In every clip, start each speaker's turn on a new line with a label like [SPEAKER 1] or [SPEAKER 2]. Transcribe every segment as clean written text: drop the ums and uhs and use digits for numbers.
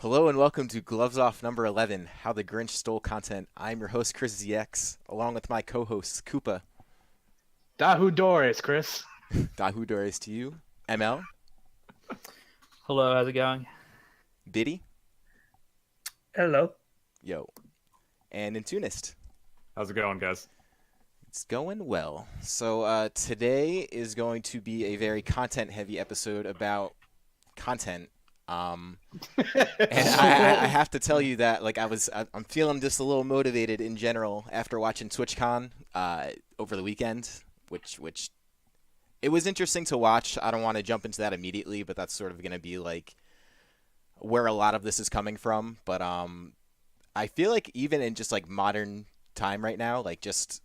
[SPEAKER 1] Hello and welcome to Gloves Off number 11, How the Grinch Stole Content. I'm your host, Chris ZX, along with my co-hosts, Koopa,
[SPEAKER 2] Dahu Doris, Chris.
[SPEAKER 1] Dahu Doris to you, ML,
[SPEAKER 3] Hello, how's it going?
[SPEAKER 1] Biddy,
[SPEAKER 4] Hello.
[SPEAKER 1] yo, and Intunist.
[SPEAKER 5] How's it going, guys?
[SPEAKER 1] It's going well. So today is going to be a very content-heavy episode about content. And I have to tell you that I'm feeling just a little motivated in general after watching TwitchCon over the weekend, which it was interesting to watch. I don't want to jump into that immediately, but that's sort of going to be like where a lot of this is coming from. But I feel like even in just like modern time right now, like just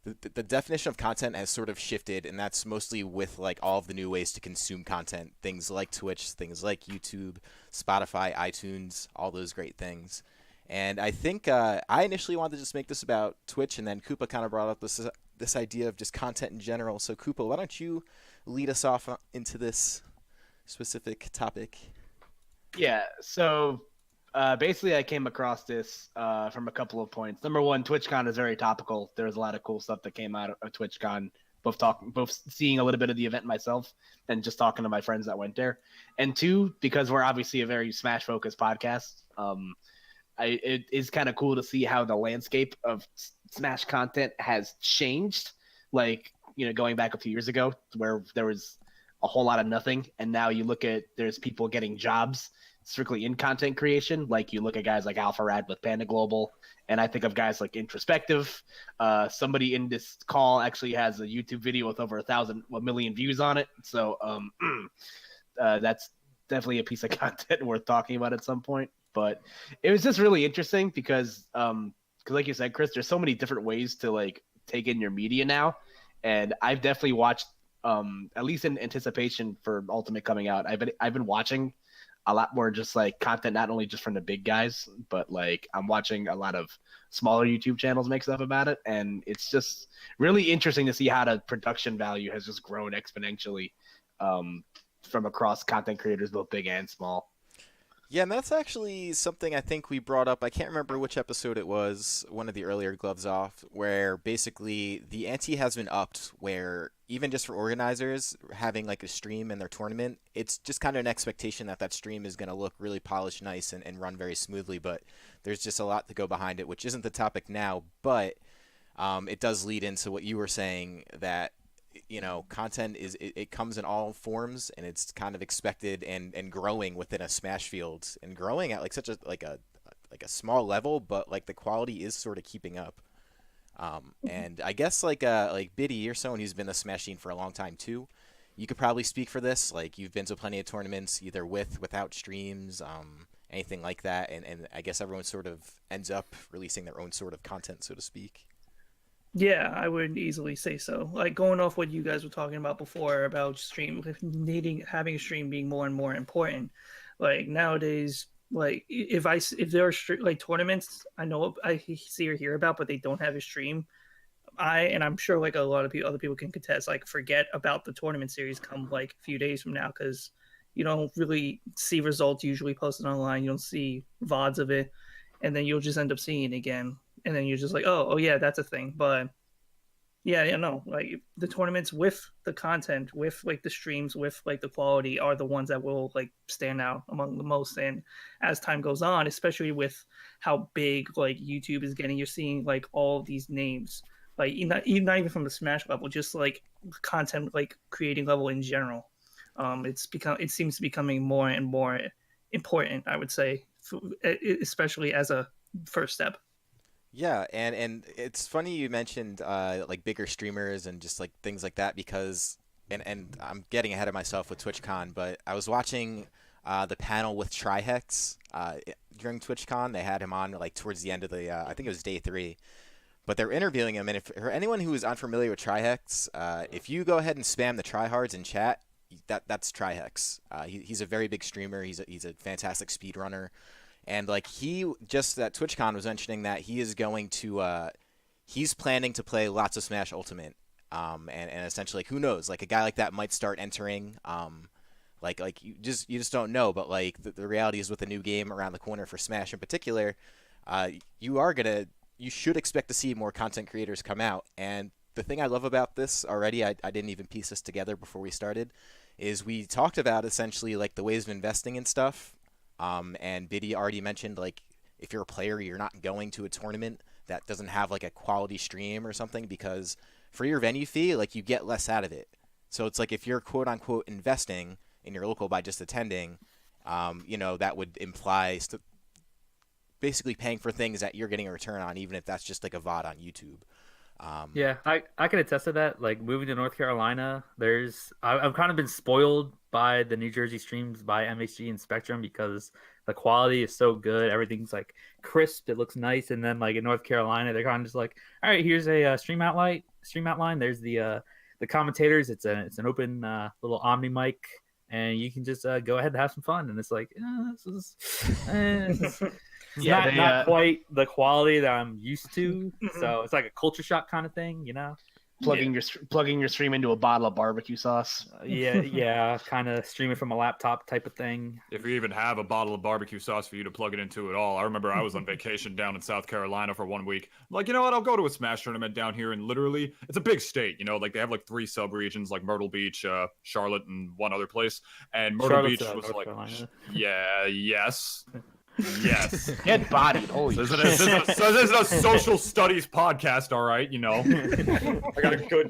[SPEAKER 1] the definition of content has sort of shifted, and that's mostly with like all of the new ways to consume content, things like Twitch, things like YouTube, Spotify, iTunes, all those great things. And I think I initially wanted to just make this about Twitch, and then Koopa kind of brought up this idea of just content in general. So Koopa, why don't you lead us off into this specific topic?
[SPEAKER 2] Yeah, so basically I came across this from a couple of points. Number one, TwitchCon is very topical. There's a lot of cool stuff that came out of TwitchCon, both seeing a little bit of the event myself and just talking to my friends that went there. And two, because we're obviously a very Smash-focused podcast, it is kind of cool to see how the landscape of Smash content has changed. Like, going back a few years ago where there was a whole lot of nothing, and now you look at there's people getting jobs strictly in content creation. Like you look at guys like Alpharad with Panda Global, and I think of guys like Introspective. Somebody in this call actually has a YouTube video with over a million views on it. So that's definitely a piece of content worth talking about at some point. But it was just really interesting because like you said, Chris, there's so many different ways to like take in your media now, and I've definitely watched at least in anticipation for Ultimate coming out. I've been watching a lot more just like content, not only just from the big guys, but like I'm watching a lot of smaller YouTube channels make stuff about it, and it's just really interesting to see how the production value has just grown exponentially from across content creators, both big and small.
[SPEAKER 1] Yeah, and that's actually something I think we brought up. I can't remember which episode it was, one of the earlier Gloves Off, where basically the ante has been upped, where even just for organizers having like a stream in their tournament, it's just kind of an expectation that that stream is going to look really polished, nice, and run very smoothly. But there's just a lot to go behind it, which isn't the topic now, but it does lead into what you were saying that content it comes in all forms, and it's kind of expected and growing within a Smash field, and growing at like such a small level, but like the quality is sort of keeping up. And I guess like Biddy, you're someone who's been the Smash scene for a long time too. You could probably speak for this. Like you've been to plenty of tournaments, either without streams, anything like that, and I guess everyone sort of ends up releasing their own sort of content, so to speak.
[SPEAKER 4] Yeah, I would easily say so. Like going off what you guys were talking about before about having a stream being more and more important. Like nowadays, like if there are like tournaments, I know I see or hear about, but they don't have a stream. I'm sure like a lot of other people can contest. Like forget about the tournament series come like a few days from now because you don't really see results usually posted online. You don't see VODs of it, and then you'll just end up seeing it again, and then you're just like, oh yeah, that's a thing. But yeah, no, like the tournaments with the content, with like the streams, with like the quality are the ones that will like stand out among the most. And as time goes on, especially with how big like YouTube is getting, you're seeing like all of these names, like not even from the Smash level, just like content like creating level in general. It seems to be becoming more and more important, I would say, especially as a first step.
[SPEAKER 1] Yeah, and it's funny you mentioned like bigger streamers and just like things like that because and I'm getting ahead of myself with TwitchCon, but I was watching the panel with Trihex during TwitchCon. They had him on like towards the end of the I think it was day 3, but they're interviewing him. And if for anyone who is unfamiliar with Trihex, if you go ahead and spam the tryhards in chat, that's Trihex. He's a very big streamer. He's a fantastic speedrunner. And like he just at TwitchCon was mentioning that he is going to he's planning to play lots of Smash Ultimate. And essentially like who knows, like a guy like that might start entering Like you just don't know. But like the reality is with the new game around the corner for Smash in particular, you should expect to see more content creators come out. And the thing I love about this already, I didn't even piece this together before we started, is we talked about essentially like the ways of investing in stuff. And Biddy already mentioned like if you're a player, you're not going to a tournament that doesn't have like a quality stream or something because for your venue fee, like you get less out of it. So it's like if you're quote unquote investing in your local by just attending, that would imply basically paying for things that you're getting a return on, even if that's just like a VOD on YouTube.
[SPEAKER 3] Yeah, I can attest to that. Like moving to North Carolina, I've kind of been spoiled by the New Jersey streams by MHG and Spectrum because the quality is so good. Everything's like crisp. It looks nice. And then like in North Carolina, they're kind of just like, all right, here's a stream outline. There's the commentators. It's an open little Omni mic, and you can just go ahead and have some fun. And it's like, it's not quite the quality that I'm used to. So it's like a culture shock kind of thing,
[SPEAKER 2] Plugging your stream into a bottle of barbecue sauce.
[SPEAKER 3] Yeah, kind of streaming from a laptop type of thing.
[SPEAKER 5] If you even have a bottle of barbecue sauce for you to plug it into at all. I remember I was on vacation down in South Carolina for 1 week. I'm like, you know what? I'll go to a Smash tournament down here, and literally, it's a big state. Like they have like 3 sub-regions, like Myrtle Beach, Charlotte, and one other place. And Myrtle Beach was
[SPEAKER 3] North
[SPEAKER 5] like,
[SPEAKER 3] Carolina.
[SPEAKER 5] Yes.
[SPEAKER 2] Get bodied. Holy
[SPEAKER 5] So this is a social studies podcast, all right? I got a good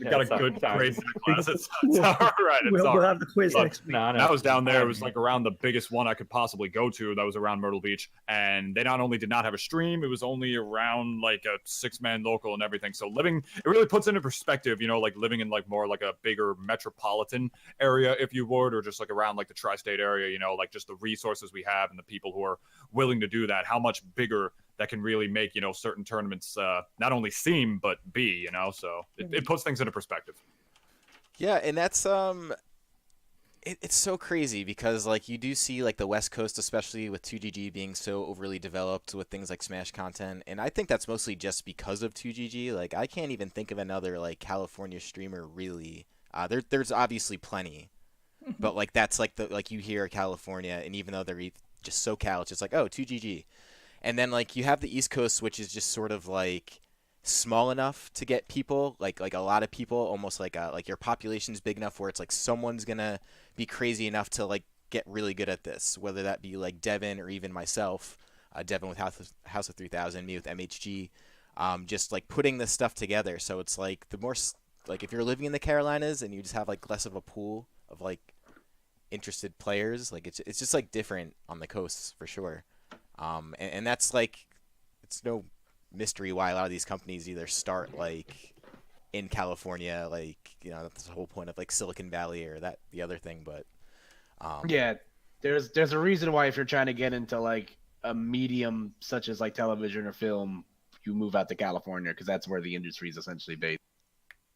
[SPEAKER 5] grade in class. It's all right.
[SPEAKER 4] We'll have the quiz next week.
[SPEAKER 3] No.
[SPEAKER 5] I was down there. It was like around the biggest one I could possibly go to. That was around Myrtle Beach, and they not only did not have a stream, it was only around like a 6-man local and everything. So it really puts into perspective, like living in like more like a bigger metropolitan area, if you would, or just like around like the tri-state area. Like just the resources we have and the people who are willing to do that, how much bigger that can really make certain tournaments not only seem but be. So it puts things into perspective.
[SPEAKER 1] Yeah, and that's it's so crazy because like you do see like the West Coast, especially with 2GG being so overly developed with things like Smash content, and I think that's mostly just because of 2GG. Like I can't even think of another like California streamer really. There's obviously plenty, but like that's like you hear California, and even though they're just SoCal, it's just like, oh, 2GG. And then like you have the East Coast, which is just sort of like small enough to get people, like a lot of people, almost like your population's big enough where it's like someone's gonna be crazy enough to like get really good at this, whether that be like Devin or even myself, Devin with House of 3000, me with MHG, just like putting this stuff together. So it's like the more like if you're living in the Carolinas and you just have like less of a pool of like interested players, like it's just like different on the coasts for sure. And that's like, it's no mystery why a lot of these companies either start like in California, like that's the whole point of like Silicon Valley or the other thing. But
[SPEAKER 2] yeah, there's a reason why if you're trying to get into like a medium such as like television or film, you move out to California because that's where the industry is essentially based.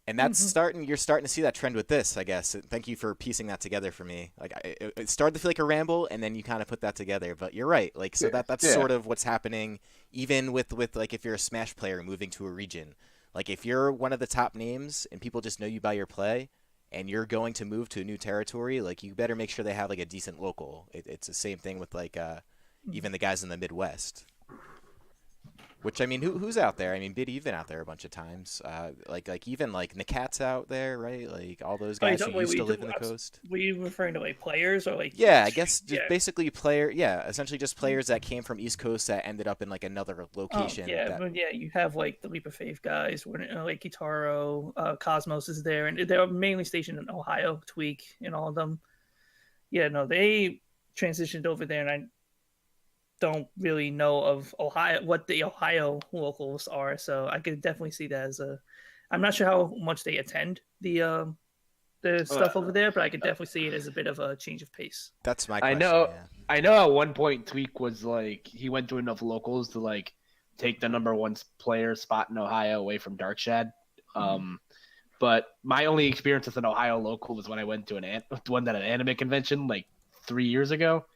[SPEAKER 1] And that's you're starting to see that trend with this, I guess. Thank you for piecing that together for me. Like it started to feel like a ramble, and then you kind of put that together. But you're right. Like so that's sort of what's happening, even with like if you're a Smash player moving to a region. Like if you're one of the top names and people just know you by your play, and you're going to move to a new territory, like you better make sure they have like a decent local. It's the same thing with like even the guys in the Midwest. Which I mean, who's out there? I mean, Biddy, you've been out there a bunch of times. Like even like Nakat's out there, right? Like all those guys who used to live in the coast.
[SPEAKER 4] Were you referring to like players or like?
[SPEAKER 1] Yeah, I guess just basically essentially just players that came from East Coast that ended up in like another location.
[SPEAKER 4] You have like the Leap of Faith guys, like Kitaro, Cosmos is there, and they're mainly stationed in Ohio, Tweak, and all of them. Yeah, no, they transitioned over there, and I don't really know of Ohio, what the Ohio locals are, so I could definitely see that as I'm not sure how much they attend the stuff over there, but I could definitely see it as a bit of a change of pace.
[SPEAKER 1] That's my question.
[SPEAKER 2] I know at one point Tweak was like, he went to enough locals to like take the number 1 player spot in Ohio away from Darkshad. But my only experience with an Ohio local was when I went to an anime convention like 3 years ago.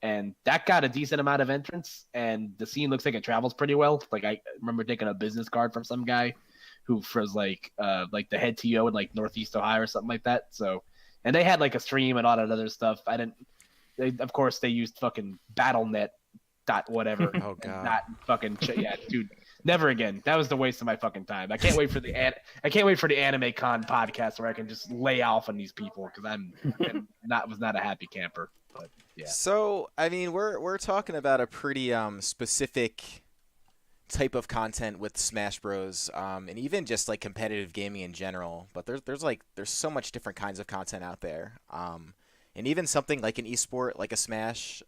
[SPEAKER 2] And that got a decent amount of entrance, and the scene looks like it travels pretty well. Like I remember taking a business card from some guy who was like the head TO in like Northeast Ohio or something like that. So and they had like a stream and all that other stuff. Of course, they used fucking BattleNet dot whatever.
[SPEAKER 1] Oh god.
[SPEAKER 2] Not fucking yeah, dude. Never again. That was the waste of my fucking time. I can't wait for the Anime Con podcast where I can just lay off on these people because was not a happy camper. But yeah.
[SPEAKER 1] So I mean, we're talking about a pretty specific type of content with Smash Bros. And even just like competitive gaming in general. But there's so much different kinds of content out there. And even something like an esport, like a Smash,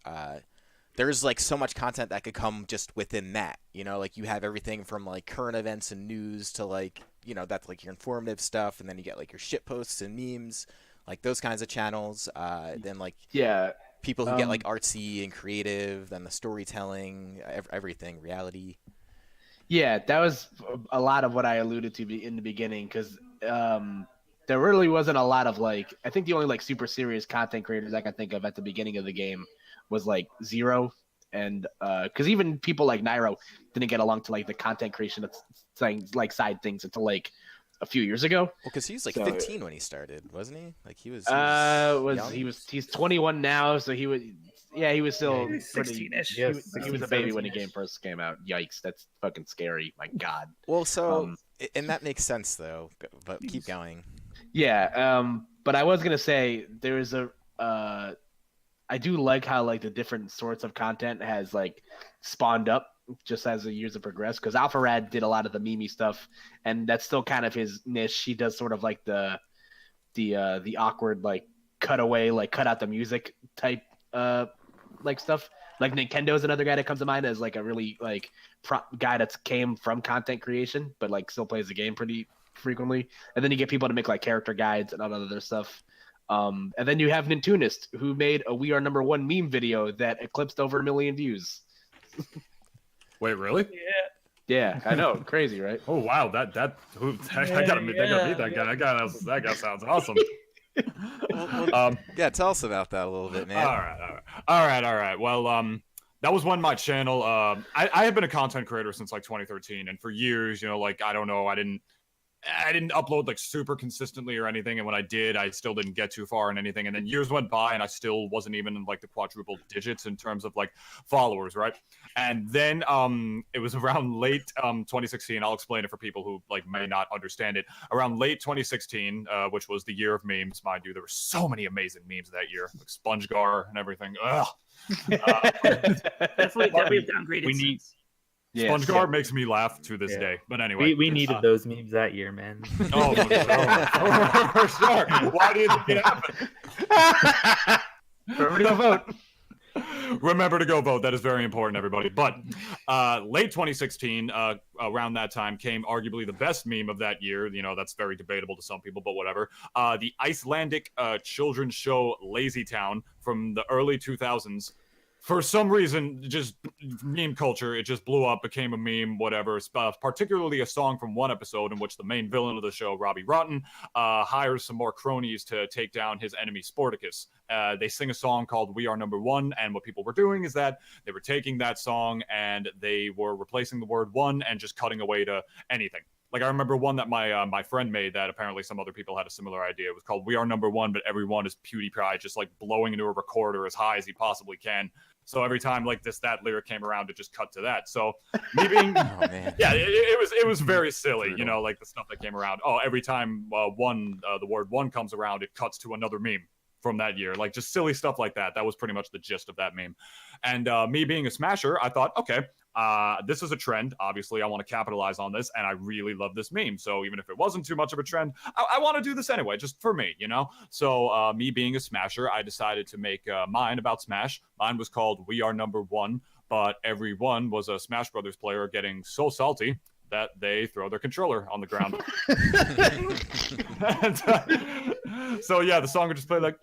[SPEAKER 1] there's like so much content that could come just within that, you know, like you have everything from like current events and news to like, you know, that's like your informative stuff. And then you get like your shit posts and memes, like those kinds of channels. Then like people who get like artsy and creative, then the storytelling, everything, reality.
[SPEAKER 2] Yeah, that was a lot of what I alluded to in the beginning because there really wasn't a lot of like, I think the only like super serious content creators I can think of at the beginning of the game was like Zero, and because even people like Nairo didn't get along to like the content creation of things like side things until like a few years ago.
[SPEAKER 1] Well, because he was like 15 when he started, wasn't he? Like he was
[SPEAKER 2] he's 21 now, so he was still
[SPEAKER 4] 16-ish.
[SPEAKER 2] He was a baby when the game first came out. Yikes, that's fucking scary. My God.
[SPEAKER 1] Well, so and that makes sense though. But keep going.
[SPEAKER 2] Yeah, but I was gonna say there's I do like how like the different sorts of content has like spawned up just as the years have progressed. Because Alpharad did a lot of the meme stuff, and that's still kind of his niche. He does sort of like the awkward like cutaway, like cut out the music type like stuff. Like Nintendo's another guy that comes to mind as like a really like guy that's came from content creation, but like still plays the game pretty frequently. And then you get people to make like character guides and all that other stuff. And then you have Nintoonist, who made a "We Are Number One" meme video that eclipsed over 1 million views.
[SPEAKER 5] Wait, really?
[SPEAKER 2] Yeah, I know, crazy, right?
[SPEAKER 5] Oh wow, I gotta meet that guy. That guy sounds awesome.
[SPEAKER 1] Yeah, tell us about that a little bit, man.
[SPEAKER 5] All right. Well, that was when my channel. I have been a content creator since like 2013, and for years, you know, like I don't know, I didn't upload like super consistently or anything, and when I did, I still didn't get too far in anything. And then years went by, and I still wasn't even in like the quadruple digits in terms of like followers, right? And then it was around late 2016. I'll explain it for people who like may not understand it. Around late 2016, which was the year of memes, mind you, there were so many amazing memes that year, like SpongeGar and everything. Ugh.
[SPEAKER 4] Definitely downgraded.
[SPEAKER 3] We need.
[SPEAKER 5] SpongeGar makes me laugh to this day. But anyway.
[SPEAKER 3] We needed those memes that year, man.
[SPEAKER 5] Oh, for sure. Why do you think it happened?
[SPEAKER 2] Remember to go vote.
[SPEAKER 5] Remember to go vote. That is very important, everybody. But late 2016, around that time, came arguably the best meme of that year. You know, that's very debatable to some people, but whatever. The Icelandic children's show Lazy Town from the early 2000s. For some reason, just meme culture, it just blew up, became a meme, whatever. Particularly a song from one episode in which the main villain of the show, Robbie Rotten, hires some more cronies to take down his enemy, Sporticus. They sing a song called "We Are Number One," and what people were doing is that they were taking that song and they were replacing the word "one" and just cutting away to anything. Like I remember one that my friend made that apparently some other people had a similar idea. It was called "We Are Number One," but everyone is PewDiePie, just like blowing into a recorder as high as he possibly can. So every time like that lyric came around, it just cut to that. So me being, it was very silly, you know, like the stuff that came around. Oh, every time the word "one" comes around, it cuts to another meme from that year, like just silly stuff like that. That was pretty much the gist of that meme. And me being a smasher, I thought, okay, this is a trend. Obviously, I want to capitalize on this, and I really love this meme. So even if it wasn't too much of a trend, I want to do this anyway, just for me, you know? So me being a smasher, I decided to make mine about Smash. Mine was called "We Are Number One," but everyone was a Smash Brothers player getting so salty that they throw their controller on the ground. And, so yeah, the song would just play like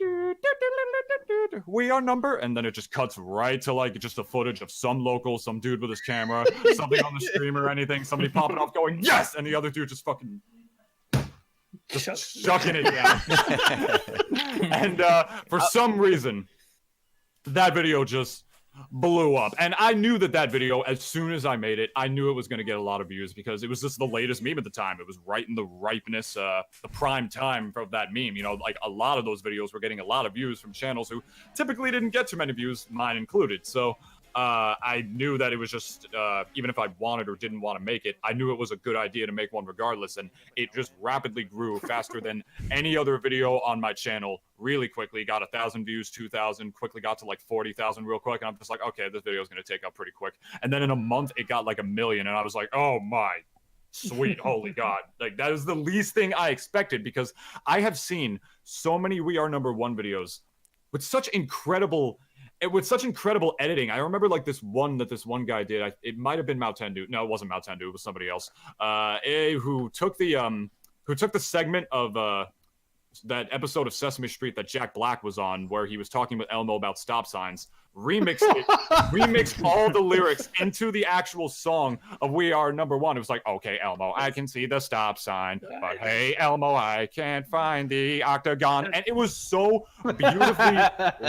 [SPEAKER 5] "We Are Number," and then it just cuts right to like just a footage of some local, some dude with his camera, something on the stream or anything, somebody popping off going "yes," and the other dude just fucking just shucking it down. And for some reason, that video just blew up. And I knew that video, as soon as I made it, I knew it was going to get a lot of views because it was just the latest meme at the time. It was right in the ripeness, the prime time of that meme. You know, like a lot of those videos were getting a lot of views from channels who typically didn't get too many views, mine included. So I knew that it was just, even if I wanted or didn't want to make it, I knew it was a good idea to make one regardless. And it just rapidly grew faster than any other video on my channel. Really quickly got 1,000 views, 2,000, quickly got to like 40,000 real quick. And I'm just like, okay, this video is going to take up pretty quick. And then in a month, it got like 1 million. And I was like, oh my sweet holy God. Like, that is the least thing I expected, because I have seen so many We Are Number One videos with such incredible editing. I remember like this one guy did. It might have been Mautendu. No, it wasn't Mautendu. It was somebody else. Who took the segment of that episode of Sesame Street that Jack Black was on, where he was talking with Elmo about stop signs, remixed all the lyrics into the actual song of We Are Number One. It was like, okay, Elmo, I can see the stop sign, but hey, Elmo, I can't find the octagon. And it was so beautifully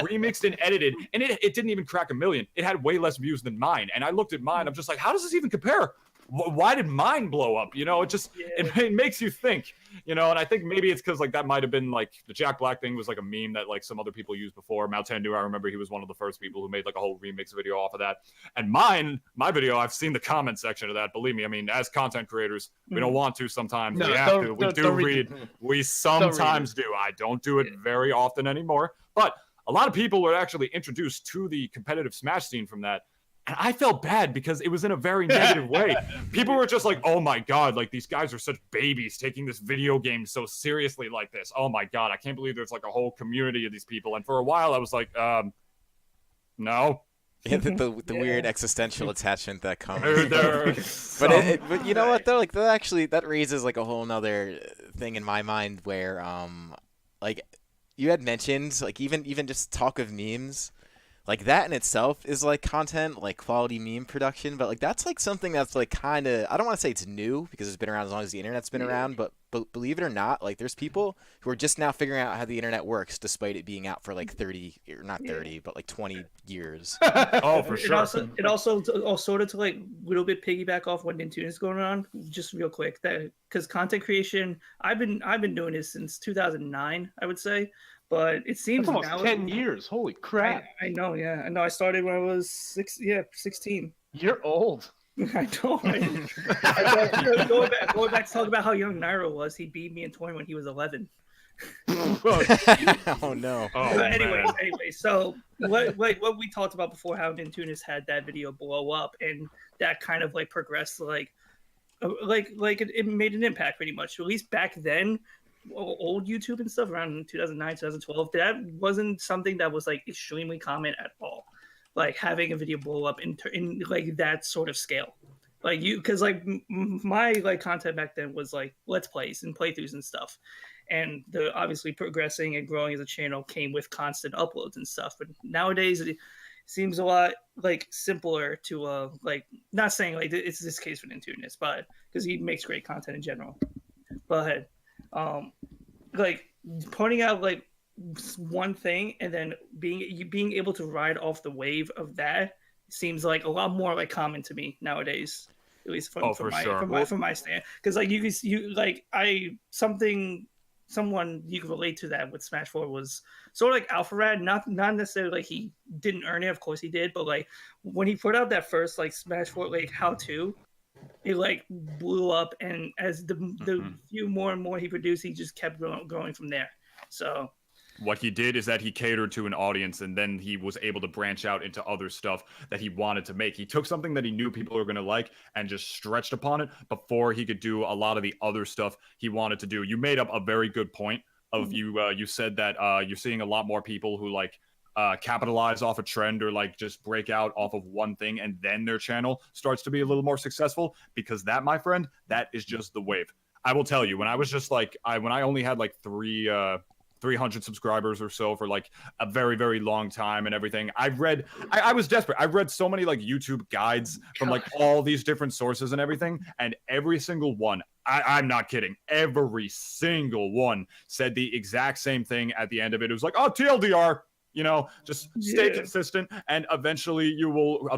[SPEAKER 5] remixed and edited, and it didn't even crack 1 million. It had way less views than mine. And I looked at mine, I'm just like, how does this even compare? Why did mine blow up? You know, it makes you think, you know, and I think maybe it's because like that might have been like the Jack Black thing was like a meme that like some other people used before. Mautendu, I remember he was one of the first people who made like a whole remix video off of that. And my video, I've seen the comment section of that. Believe me, I mean, as content creators, we don't want to sometimes. We have to. We do read. We sometimes do. I don't do it very often anymore. But a lot of people were actually introduced to the competitive Smash scene from that. And I felt bad because it was in a very negative way. People were just like, oh my God, like these guys are such babies taking this video game so seriously like this. Oh my God, I can't believe there's like a whole community of these people. And for a while I was like, no.
[SPEAKER 1] Yeah, the weird existential attachment that comes. But you know what though? Like that raises like a whole nother thing in my mind where like you had mentioned like even just talk of memes. Like, that in itself is, like, content, like, quality meme production. But, like, that's, like, something that's, like, kind of... I don't want to say it's new, because it's been around as long as the internet's been around. But believe it or not, like, there's people who are just now figuring out how the internet works, despite it being out for, like, 30... Or not 30, but, like, 20 years.
[SPEAKER 5] Oh, for sure.
[SPEAKER 4] It also sort of to, like, a little bit piggyback off what Nintendo is going on, just real quick. Because content creation... I've been doing this since 2009, I would say. But it seems
[SPEAKER 2] that's almost
[SPEAKER 4] now
[SPEAKER 2] 10 years. Holy crap!
[SPEAKER 4] I know. Yeah, I know. I started when I was 16.
[SPEAKER 2] You're old.
[SPEAKER 4] I know. Right? Going back to talk about how young Nairo was, he beat me in tournament when he was 11.
[SPEAKER 1] Oh no.
[SPEAKER 5] Oh,
[SPEAKER 4] anyway, so what we talked about before, how Nintunis had that video blow up, and that kind of like progressed, like it made an impact pretty much. At least back then. Old YouTube and stuff around 2009, 2012, that wasn't something that was like extremely common at all. Like having a video blow up in like that sort of scale, like because like my like content back then was like let's plays and playthroughs and stuff, and the obviously progressing and growing as a channel came with constant uploads and stuff. But nowadays it seems a lot like simpler to like not saying like it's this case for Nintunis, but because he makes great content in general, but. Like pointing out like one thing and then being able to ride off the wave of that seems like a lot more like common to me nowadays, at least from my stand. Because like you like someone you can relate to that with Smash 4 was sort of like Alpharad, not necessarily like he didn't earn it, of course he did, but like when he put out that first like Smash 4 like how to. It like blew up, and as the few more and more he produced, he just kept growing from there. So
[SPEAKER 5] what he did is that he catered to an audience, and then he was able to branch out into other stuff that he wanted to make. He took something that he knew people were going to like and just stretched upon it before he could do a lot of the other stuff he wanted to do. You made up a very good point of you said that you're seeing a lot more people who like capitalize off a trend or like just break out off of one thing, and then their channel starts to be a little more successful, because that, my friend, that is just the wave. I will tell you, when I was just like, when I only had like 300 subscribers or so for like a very, very long time and everything, I was desperate. I read so many like YouTube guides from like all these different sources and everything, and every single one, I'm not kidding, every single one said the exact same thing at the end of it. It was like, oh, TLDR, just stay
[SPEAKER 4] Yeah.
[SPEAKER 5] consistent, and eventually you will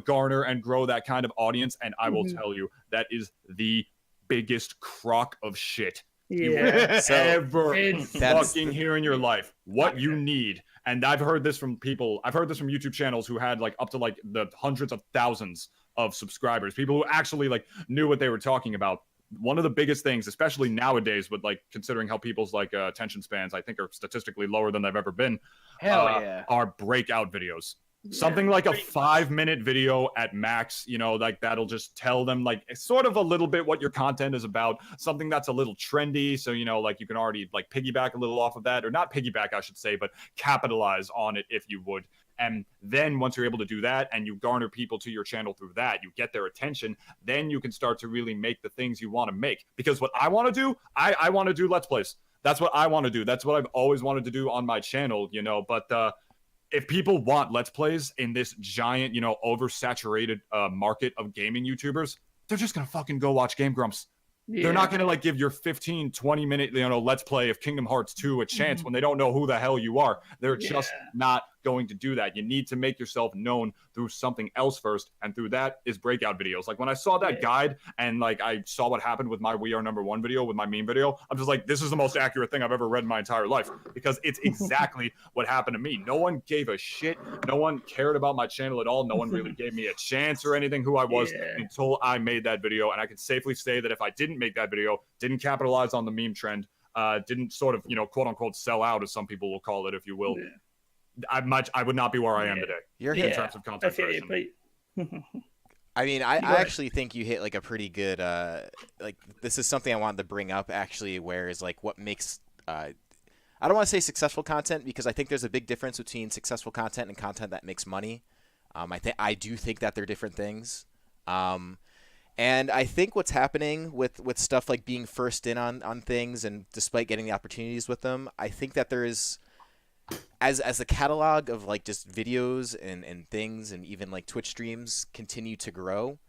[SPEAKER 5] garner and grow that kind of audience. And I will
[SPEAKER 4] Mhm.
[SPEAKER 5] tell you, that is the biggest crock of shit you will
[SPEAKER 4] Yeah.
[SPEAKER 1] So
[SPEAKER 5] ever
[SPEAKER 1] that's
[SPEAKER 5] fucking hear in your life. What you need, and I've heard this from people, I've heard this from YouTube channels who had like up to like the hundreds of thousands of subscribers, people who actually like knew what they were talking about. One of the biggest things, especially nowadays, with like considering how people's like attention spans, I think, are statistically lower than they've ever been,
[SPEAKER 2] Hell yeah.
[SPEAKER 5] are breakout videos. Something like a 5-minute video at max, like that'll just tell them like sort of a little bit what your content is about. Something that's a little trendy, so like you can already like piggyback a little off of that, or not piggyback, I should say, but capitalize on it if you would. And then once you're able to do that and you garner people to your channel through that, you get their attention, then you can start to really make the things you want to make. Because what I want to do, I want to do Let's Plays. That's what I want to do. That's what I've always wanted to do on my channel, but if people want Let's Plays in this giant, oversaturated market of gaming YouTubers, they're just going to fucking go watch Game Grumps.
[SPEAKER 4] Yeah.
[SPEAKER 5] They're not going to like give your 15, 20-minute, Let's Play of Kingdom Hearts 2 a chance when they don't know who the hell you are. They're just not going to do that. You need to make yourself known through something else first, and through that is breakout videos. Like when I saw that guide and like I saw what happened with my We Are Number One video, with my meme video, I'm just like, this is the most accurate thing I've ever read in my entire life, because it's exactly what happened to me. No one gave a shit. No one cared about my channel at all. No one really gave me a chance or anything who I was until I made that video. And I can safely say that if I didn't make that video, didn't capitalize on the meme trend, didn't sort of, quote unquote, sell out, as some people will call it, if you will, I would not be where I am today. In terms of content creation.
[SPEAKER 1] I mean, I actually think you hit like a pretty good like, this is something I wanted to bring up actually, where is like what makes I don't want to say successful content, because I think there's a big difference between successful content and content that makes money. I do think that they're different things. And I think what's happening with stuff like being first in on things, and despite getting the opportunities with them, I think that there is, as the catalog of like just videos and things, and even like Twitch streams continue to grow,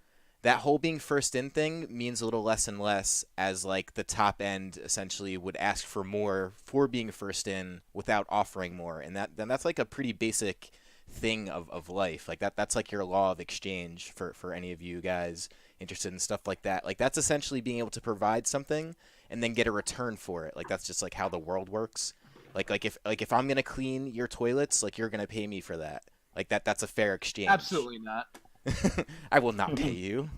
[SPEAKER 1] that whole being first in thing means a little less and less, as like the top end essentially would ask for more for being first in without offering more. And that's like a pretty basic thing of life. Like that's like your law of exchange for any of you guys interested in stuff like that. Like that's essentially being able to provide something and then get a return for it. Like that's just like how the world works. Like if I'm gonna clean your toilets, like you're gonna pay me for that. Like that's a fair exchange.
[SPEAKER 2] Absolutely not.
[SPEAKER 1] I will not pay you.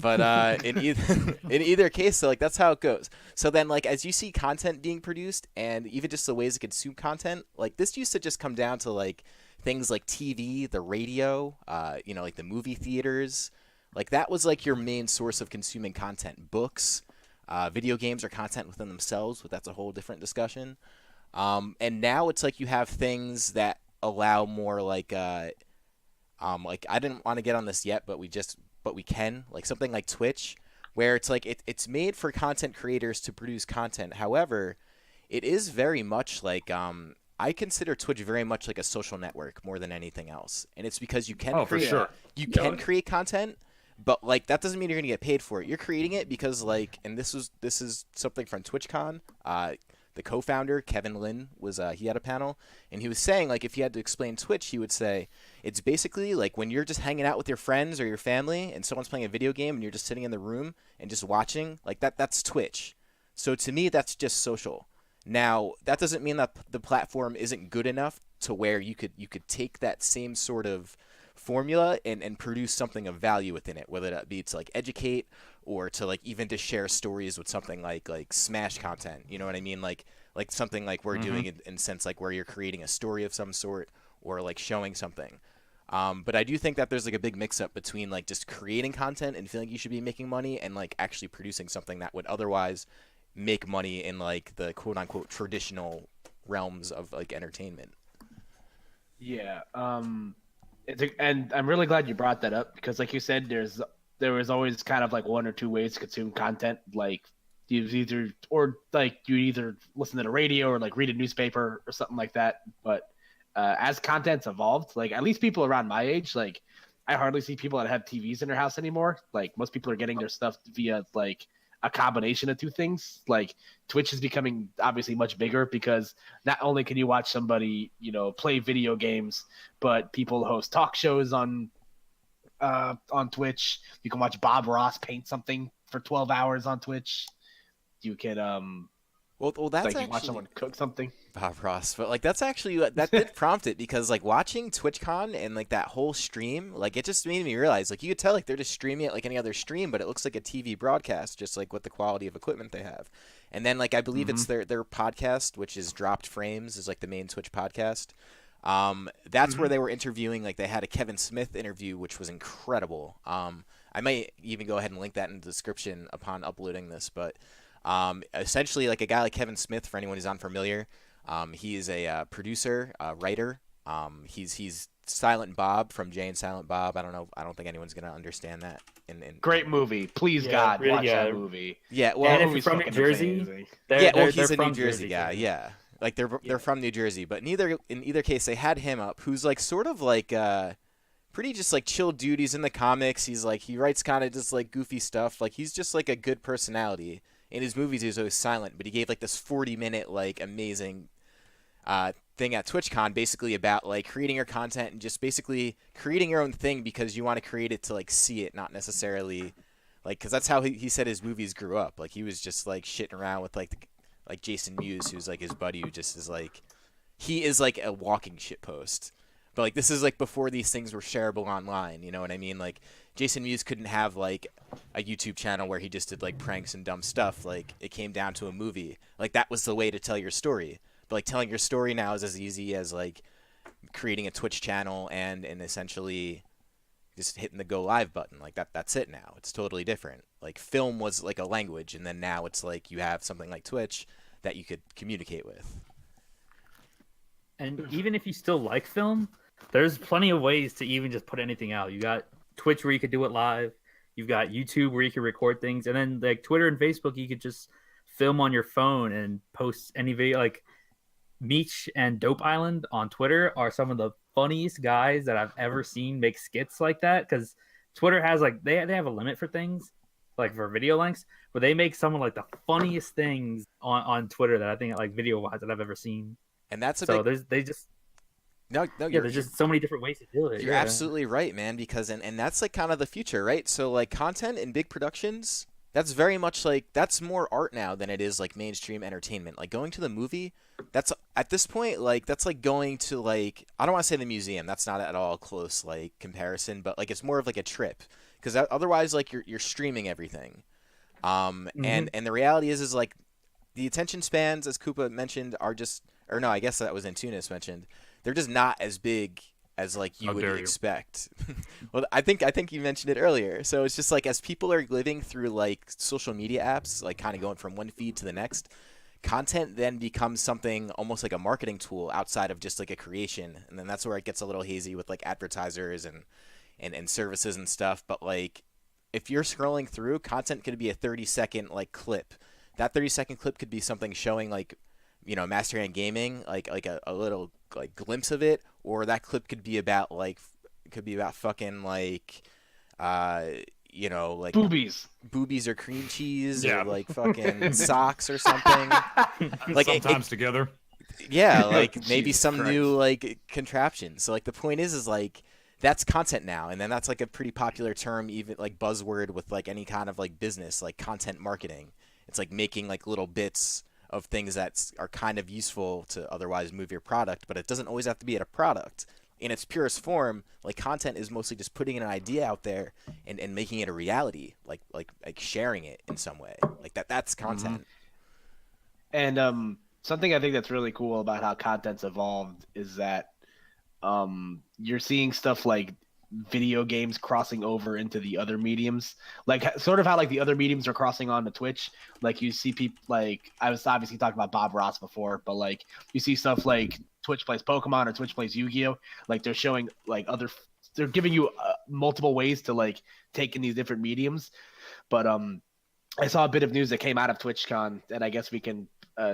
[SPEAKER 1] But in either case, so like that's how it goes. So then, like as you see content being produced, and even just the ways to consume content, like this used to just come down to like things like TV, the radio, like the movie theaters. Like that was like your main source of consuming content. Books, video games are content within themselves, but that's a whole different discussion. And now it's like you have things that allow more like I didn't want to get on this yet, but we can, like something like Twitch, where it's like it's made for content creators to produce content. However, it is very much like I consider Twitch very much like a social network more than anything else, and it's because you can create content, but like that doesn't mean you're gonna get paid for it. You're creating it because like, and this is something from TwitchCon. The co-founder Kevin Lin was he had a panel, and he was saying like if he had to explain Twitch, he would say it's basically like when you're just hanging out with your friends or your family and someone's playing a video game and you're just sitting in the room and just watching, like that's Twitch. So to me, that's just social. Now that doesn't mean that the platform isn't good enough to where you could take that same sort of formula and produce something of value within it, whether that be to like educate or to like even to share stories with something like Smash content. You know what I mean? Like something like we're doing in sense like where you're creating a story of some sort or like showing something. But I do think that there's like a big mix up between like just creating content and feeling you should be making money and like actually producing something that would otherwise make money in like the quote unquote traditional realms of like entertainment.
[SPEAKER 2] Yeah. And I'm really glad you brought that up, because like you said, there was always kind of like one or two ways to consume content. Like you either listen to the radio or like read a newspaper or something like that. But as content's evolved, like at least people around my age, like I hardly see people that have TVs in their house anymore. Like most people are getting their stuff via like a combination of two things. Like Twitch is becoming obviously much bigger because not only can you watch somebody, play video games, but people host talk shows on Twitch. You can watch Bob Ross paint something for 12 hours on Twitch. You can
[SPEAKER 1] well, that's
[SPEAKER 2] like you
[SPEAKER 1] actually
[SPEAKER 2] watch someone cook something.
[SPEAKER 1] Bob Ross, but like that's actually that did prompt it because like watching TwitchCon and like that whole stream, like it just made me realize like you could tell like they're just streaming it like any other stream, but it looks like a TV broadcast, just like with the quality of equipment they have. And then like I believe it's their podcast, which is Dropped Frames, is like the main Twitch podcast. That's where they were interviewing. Like they had a Kevin Smith interview, which was incredible. I might even go ahead and link that in the description upon uploading this, but essentially like a guy like Kevin Smith, for anyone who's unfamiliar. He is a producer, writer. He's Silent Bob from Jay and Silent Bob. I don't know. I don't think anyone's gonna understand that.
[SPEAKER 2] Great movie. Please, God, watch that movie.
[SPEAKER 1] Yeah. Well,
[SPEAKER 3] and if you're from New Jersey,
[SPEAKER 1] he's a New Jersey guy. Yeah. Like they're from New Jersey, but in either case they had him up, who's like sort of like pretty just like chill dude. He's in the comics. He's like he writes kind of just like goofy stuff. Like he's just like a good personality. In his movies, he was always silent, but he gave like this 40-minute like amazing thing at TwitchCon, basically about like creating your content and just basically creating your own thing because you want to create it to like see it, not necessarily like because that's how he said his movies grew up. Like he was just like shitting around with like Jason Mewes, who's like his buddy, who just is like he is like a walking shitpost. But like this is like before these things were shareable online, you know what I mean? Like Jason Mewes couldn't have like a YouTube channel where he just did like pranks and dumb stuff. Like it came down to a movie. Like that was the way to tell your story. But like telling your story now is as easy as like creating a Twitch channel and essentially just hitting the go live button. Like that's it now. It's totally different. Like film was like a language, and then now it's like you have something like Twitch that you could communicate with.
[SPEAKER 3] And even if you still like film, there's plenty of ways to even just put anything out. You got Twitch where you could do it live. You've got YouTube where you can record things, and then like Twitter and Facebook, you could just film on your phone and post any video. Like Meech and Dope Island on Twitter are some of the funniest guys that I've ever seen make skits like that. Because Twitter has like they have a limit for things, like for video lengths, but they make some of like the funniest things on Twitter that I think like video wise that I've ever seen.
[SPEAKER 1] And that's a
[SPEAKER 3] so
[SPEAKER 1] big...
[SPEAKER 3] there's just so many different ways to do it.
[SPEAKER 1] You're absolutely right, man, because and that's like kind of the future, right? So like content in big productions, that's very much like that's more art now than it is like mainstream entertainment. Like going to the movie, that's at this point like that's like going to like I don't want to say the museum. That's not at all close like comparison, but like it's more of like a trip because otherwise like you're streaming everything. And the reality is like the attention spans, as Koopa mentioned, are just or no, I guess that was Antunes mentioned. They're just not as big as like you would expect. Well, I think you mentioned it earlier. So it's just like as people are living through like social media apps, like kind of going from one feed to the next, content then becomes something almost like a marketing tool outside of just like a creation. And then that's where it gets a little hazy with like advertisers and services and stuff. But like if you're scrolling through, content could be a 30-second like clip. That 30-second clip could be something showing like Master Hand Gaming, like a little like glimpse of it, or that clip could be about fucking like like boobies or cream cheese or like fucking socks or something. Like
[SPEAKER 5] sometimes together.
[SPEAKER 1] Yeah, like maybe some new like contraption. So like the point is like that's content now, and then that's like a pretty popular term, even like buzzword with like any kind of like business, like content marketing. It's like making like little bits of things that are kind of useful to otherwise move your product, but it doesn't always have to be at a product. In its purest form, like content is mostly just putting an idea out there and making it a reality, like sharing it in some way. Like that's content.
[SPEAKER 2] And something I think that's really cool about how content's evolved is that you're seeing stuff like video games crossing over into the other mediums, like sort of how like the other mediums are crossing on to Twitch. Like you see people like I was obviously talking about Bob Ross before, but like you see stuff like Twitch plays Pokemon or Twitch plays Yu-Gi-Oh. Like they're showing like they're giving you multiple ways to like take in these different mediums. But I saw a bit of news that came out of TwitchCon, and I guess we can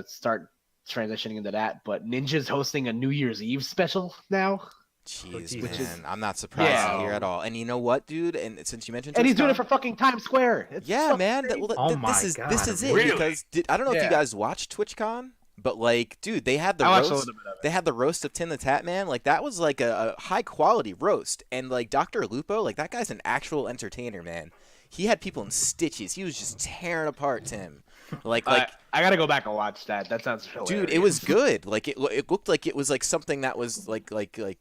[SPEAKER 2] start transitioning into that. But Ninja's hosting a New Year's Eve special now.
[SPEAKER 1] Jeez,
[SPEAKER 3] Jesus.
[SPEAKER 1] man, I'm not surprised
[SPEAKER 2] Yeah.
[SPEAKER 1] here at all. And you know what, dude? And since you mentioned
[SPEAKER 2] And he's doing it
[SPEAKER 1] TwitchCon,
[SPEAKER 2] for fucking Times Square. It's
[SPEAKER 1] yeah,
[SPEAKER 2] so
[SPEAKER 1] man.
[SPEAKER 2] crazy.
[SPEAKER 3] Oh
[SPEAKER 1] This
[SPEAKER 3] my
[SPEAKER 1] is
[SPEAKER 3] God,
[SPEAKER 1] this is it
[SPEAKER 5] really?
[SPEAKER 1] because I don't know if you
[SPEAKER 2] Yeah.
[SPEAKER 1] guys watched TwitchCon, but like, dude, they had the
[SPEAKER 2] I watched a
[SPEAKER 1] roast.
[SPEAKER 2] little bit of it.
[SPEAKER 1] They had the roast of Tim the Tap Man. Like that was like a high quality roast, and like Dr. Lupo, like that guy's an actual entertainer, man. He had people in stitches. He was just tearing apart Tim. Like
[SPEAKER 2] I gotta go back and watch that. That sounds hilarious.
[SPEAKER 1] dude, it was good. Like it looked like it was like something that was like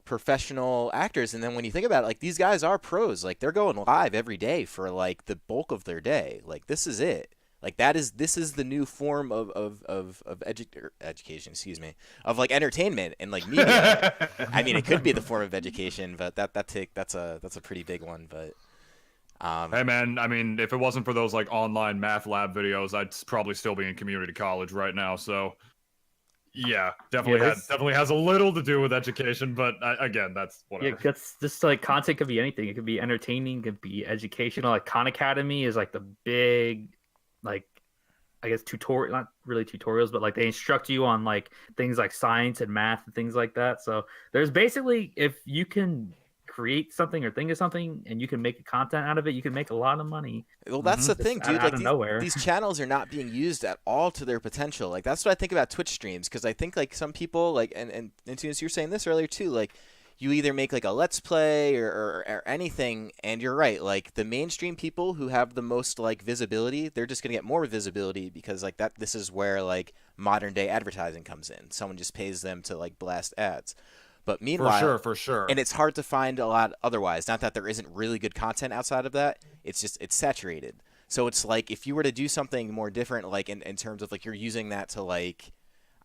[SPEAKER 1] professional actors. And then when you think about it, like these guys are pros. Like they're going live every day for like the bulk of their day. Like this is it. Like this is the new form of education, excuse me, of like entertainment and like media. I mean, it could be the form of education, but that's a pretty big one. But
[SPEAKER 5] Hey man, I mean, if it wasn't for those like online math lab videos, I'd probably still be in community college right now. So, yeah, definitely has a little to do with education. But again, that's whatever.
[SPEAKER 3] Yeah, that's just like content could be anything. It could be entertaining, it could be educational. Like Khan Academy is like the big, like, I guess tutorial, not really tutorials, but like they instruct you on like things like science and math and things like that. So there's basically, if you can create something or think of something and you can make content out of it, you can make a lot of money.
[SPEAKER 1] well, that's the thing, dude.
[SPEAKER 3] Out
[SPEAKER 1] Like
[SPEAKER 3] of nowhere.
[SPEAKER 1] these channels are not being used at all to their potential. Like that's what I think about Twitch streams, because I think like some people like and Tunis, you were saying this earlier too. Like you either make like a let's play or anything, and you're right. Like the mainstream people who have the most like visibility, they're just gonna get more visibility because like that. This is where like modern day advertising comes in. Someone just pays them to like blast ads. But meanwhile,
[SPEAKER 5] For sure.
[SPEAKER 1] and it's hard to find a lot otherwise. Not that there isn't really good content outside of that. It's just it's saturated. So it's like if you were to do something more different, like in terms of like you're using that to like,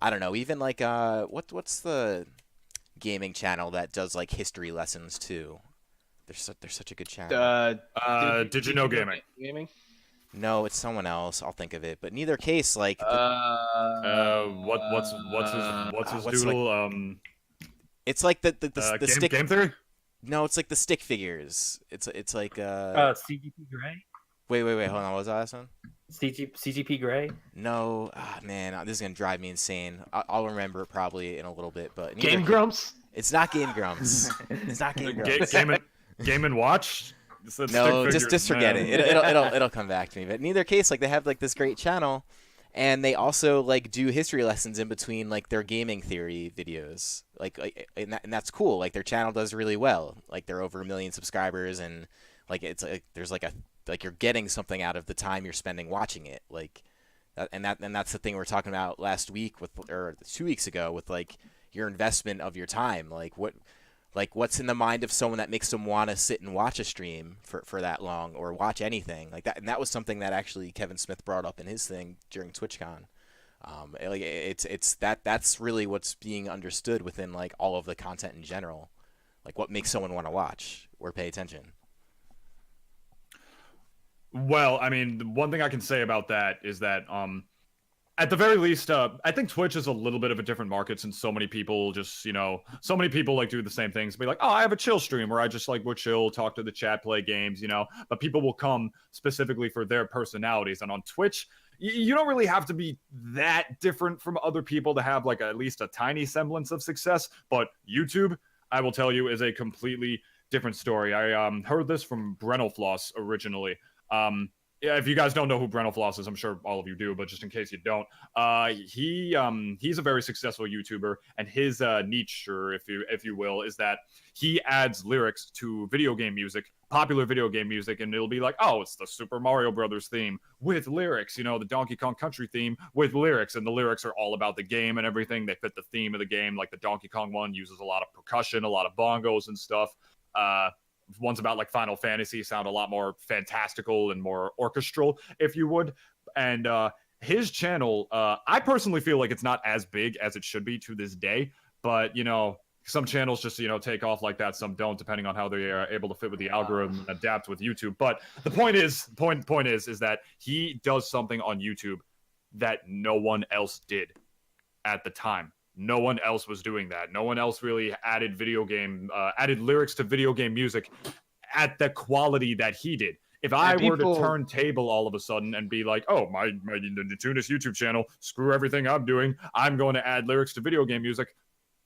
[SPEAKER 1] I don't know, even like what's the gaming channel that does like history lessons too? They're such a good channel.
[SPEAKER 5] Did you know gaming?
[SPEAKER 2] Gaming?
[SPEAKER 1] No, it's someone else. I'll think of it. But in either case, like
[SPEAKER 5] What's his
[SPEAKER 1] what's
[SPEAKER 5] doodle?
[SPEAKER 1] it's like the stick.
[SPEAKER 5] Game theory.
[SPEAKER 1] No, it's like the stick figures. It's like
[SPEAKER 3] CGP Gray?
[SPEAKER 1] wait, hold on. What was that last one?
[SPEAKER 3] CGP Gray?
[SPEAKER 1] No, man, this is gonna drive me insane. I'll remember it probably in a little bit, but
[SPEAKER 2] Game Grumps?
[SPEAKER 1] It's not Game Grumps. It's not Game Grumps.
[SPEAKER 5] Game and Watch.
[SPEAKER 1] No, just forget it. It'll come back to me. But in either case, like they have like this great channel, and they also like do history lessons in between like their gaming theory videos. And that's cool. Like their channel does really well. Like they're over 1 million subscribers, and like it's like there's like you're getting something out of the time you're spending watching it. Like and that's the thing we were talking about last week or 2 weeks ago with like your investment of your time. Like what's in the mind of someone that makes them want to sit and watch a stream for that long or watch anything like that. And that was something that actually Kevin Smith brought up in his thing during TwitchCon. Like that's really what's being understood within like all of the content in general. Like what makes someone want to watch or pay attention.
[SPEAKER 5] Well, I mean, the one thing I can say about that is that at the very least, I think Twitch is a little bit of a different market since so many people so many people like do the same things. Be like, oh, I have a chill stream where I just like would chill, talk to the chat, play games, but people will come specifically for their personalities. And on Twitch, you don't really have to be that different from other people to have like at least a tiny semblance of success. But YouTube, I will tell you, is a completely different story. I heard this from Brentalfloss originally. Yeah, if you guys don't know who Brentalfloss is, I'm sure all of you do, but just in case you don't, he's a very successful YouTuber, and his niche, or if you will, is that he adds lyrics to video game music, popular video game music, and it'll be like, oh, it's the Super Mario Brothers theme with lyrics, the Donkey Kong Country theme with lyrics, and the lyrics are all about the game and everything. They fit the theme of the game. Like the Donkey Kong one uses a lot of percussion, a lot of bongos and stuff. Ones about like Final Fantasy sound a lot more fantastical and more orchestral, if you would. And his channel, I personally feel like it's not as big as it should be to this day, but some channels just take off like that, some don't, depending on how they are able to fit with the algorithm and adapt with YouTube. But the point is that he does something on YouTube that no one else did at the time. No one else was doing that. No one else really added lyrics to video game music at the quality that he did. If I were to turn table all of a sudden and be like, oh, my Tunis YouTube channel, screw everything I'm doing, I'm going to add lyrics to video game music,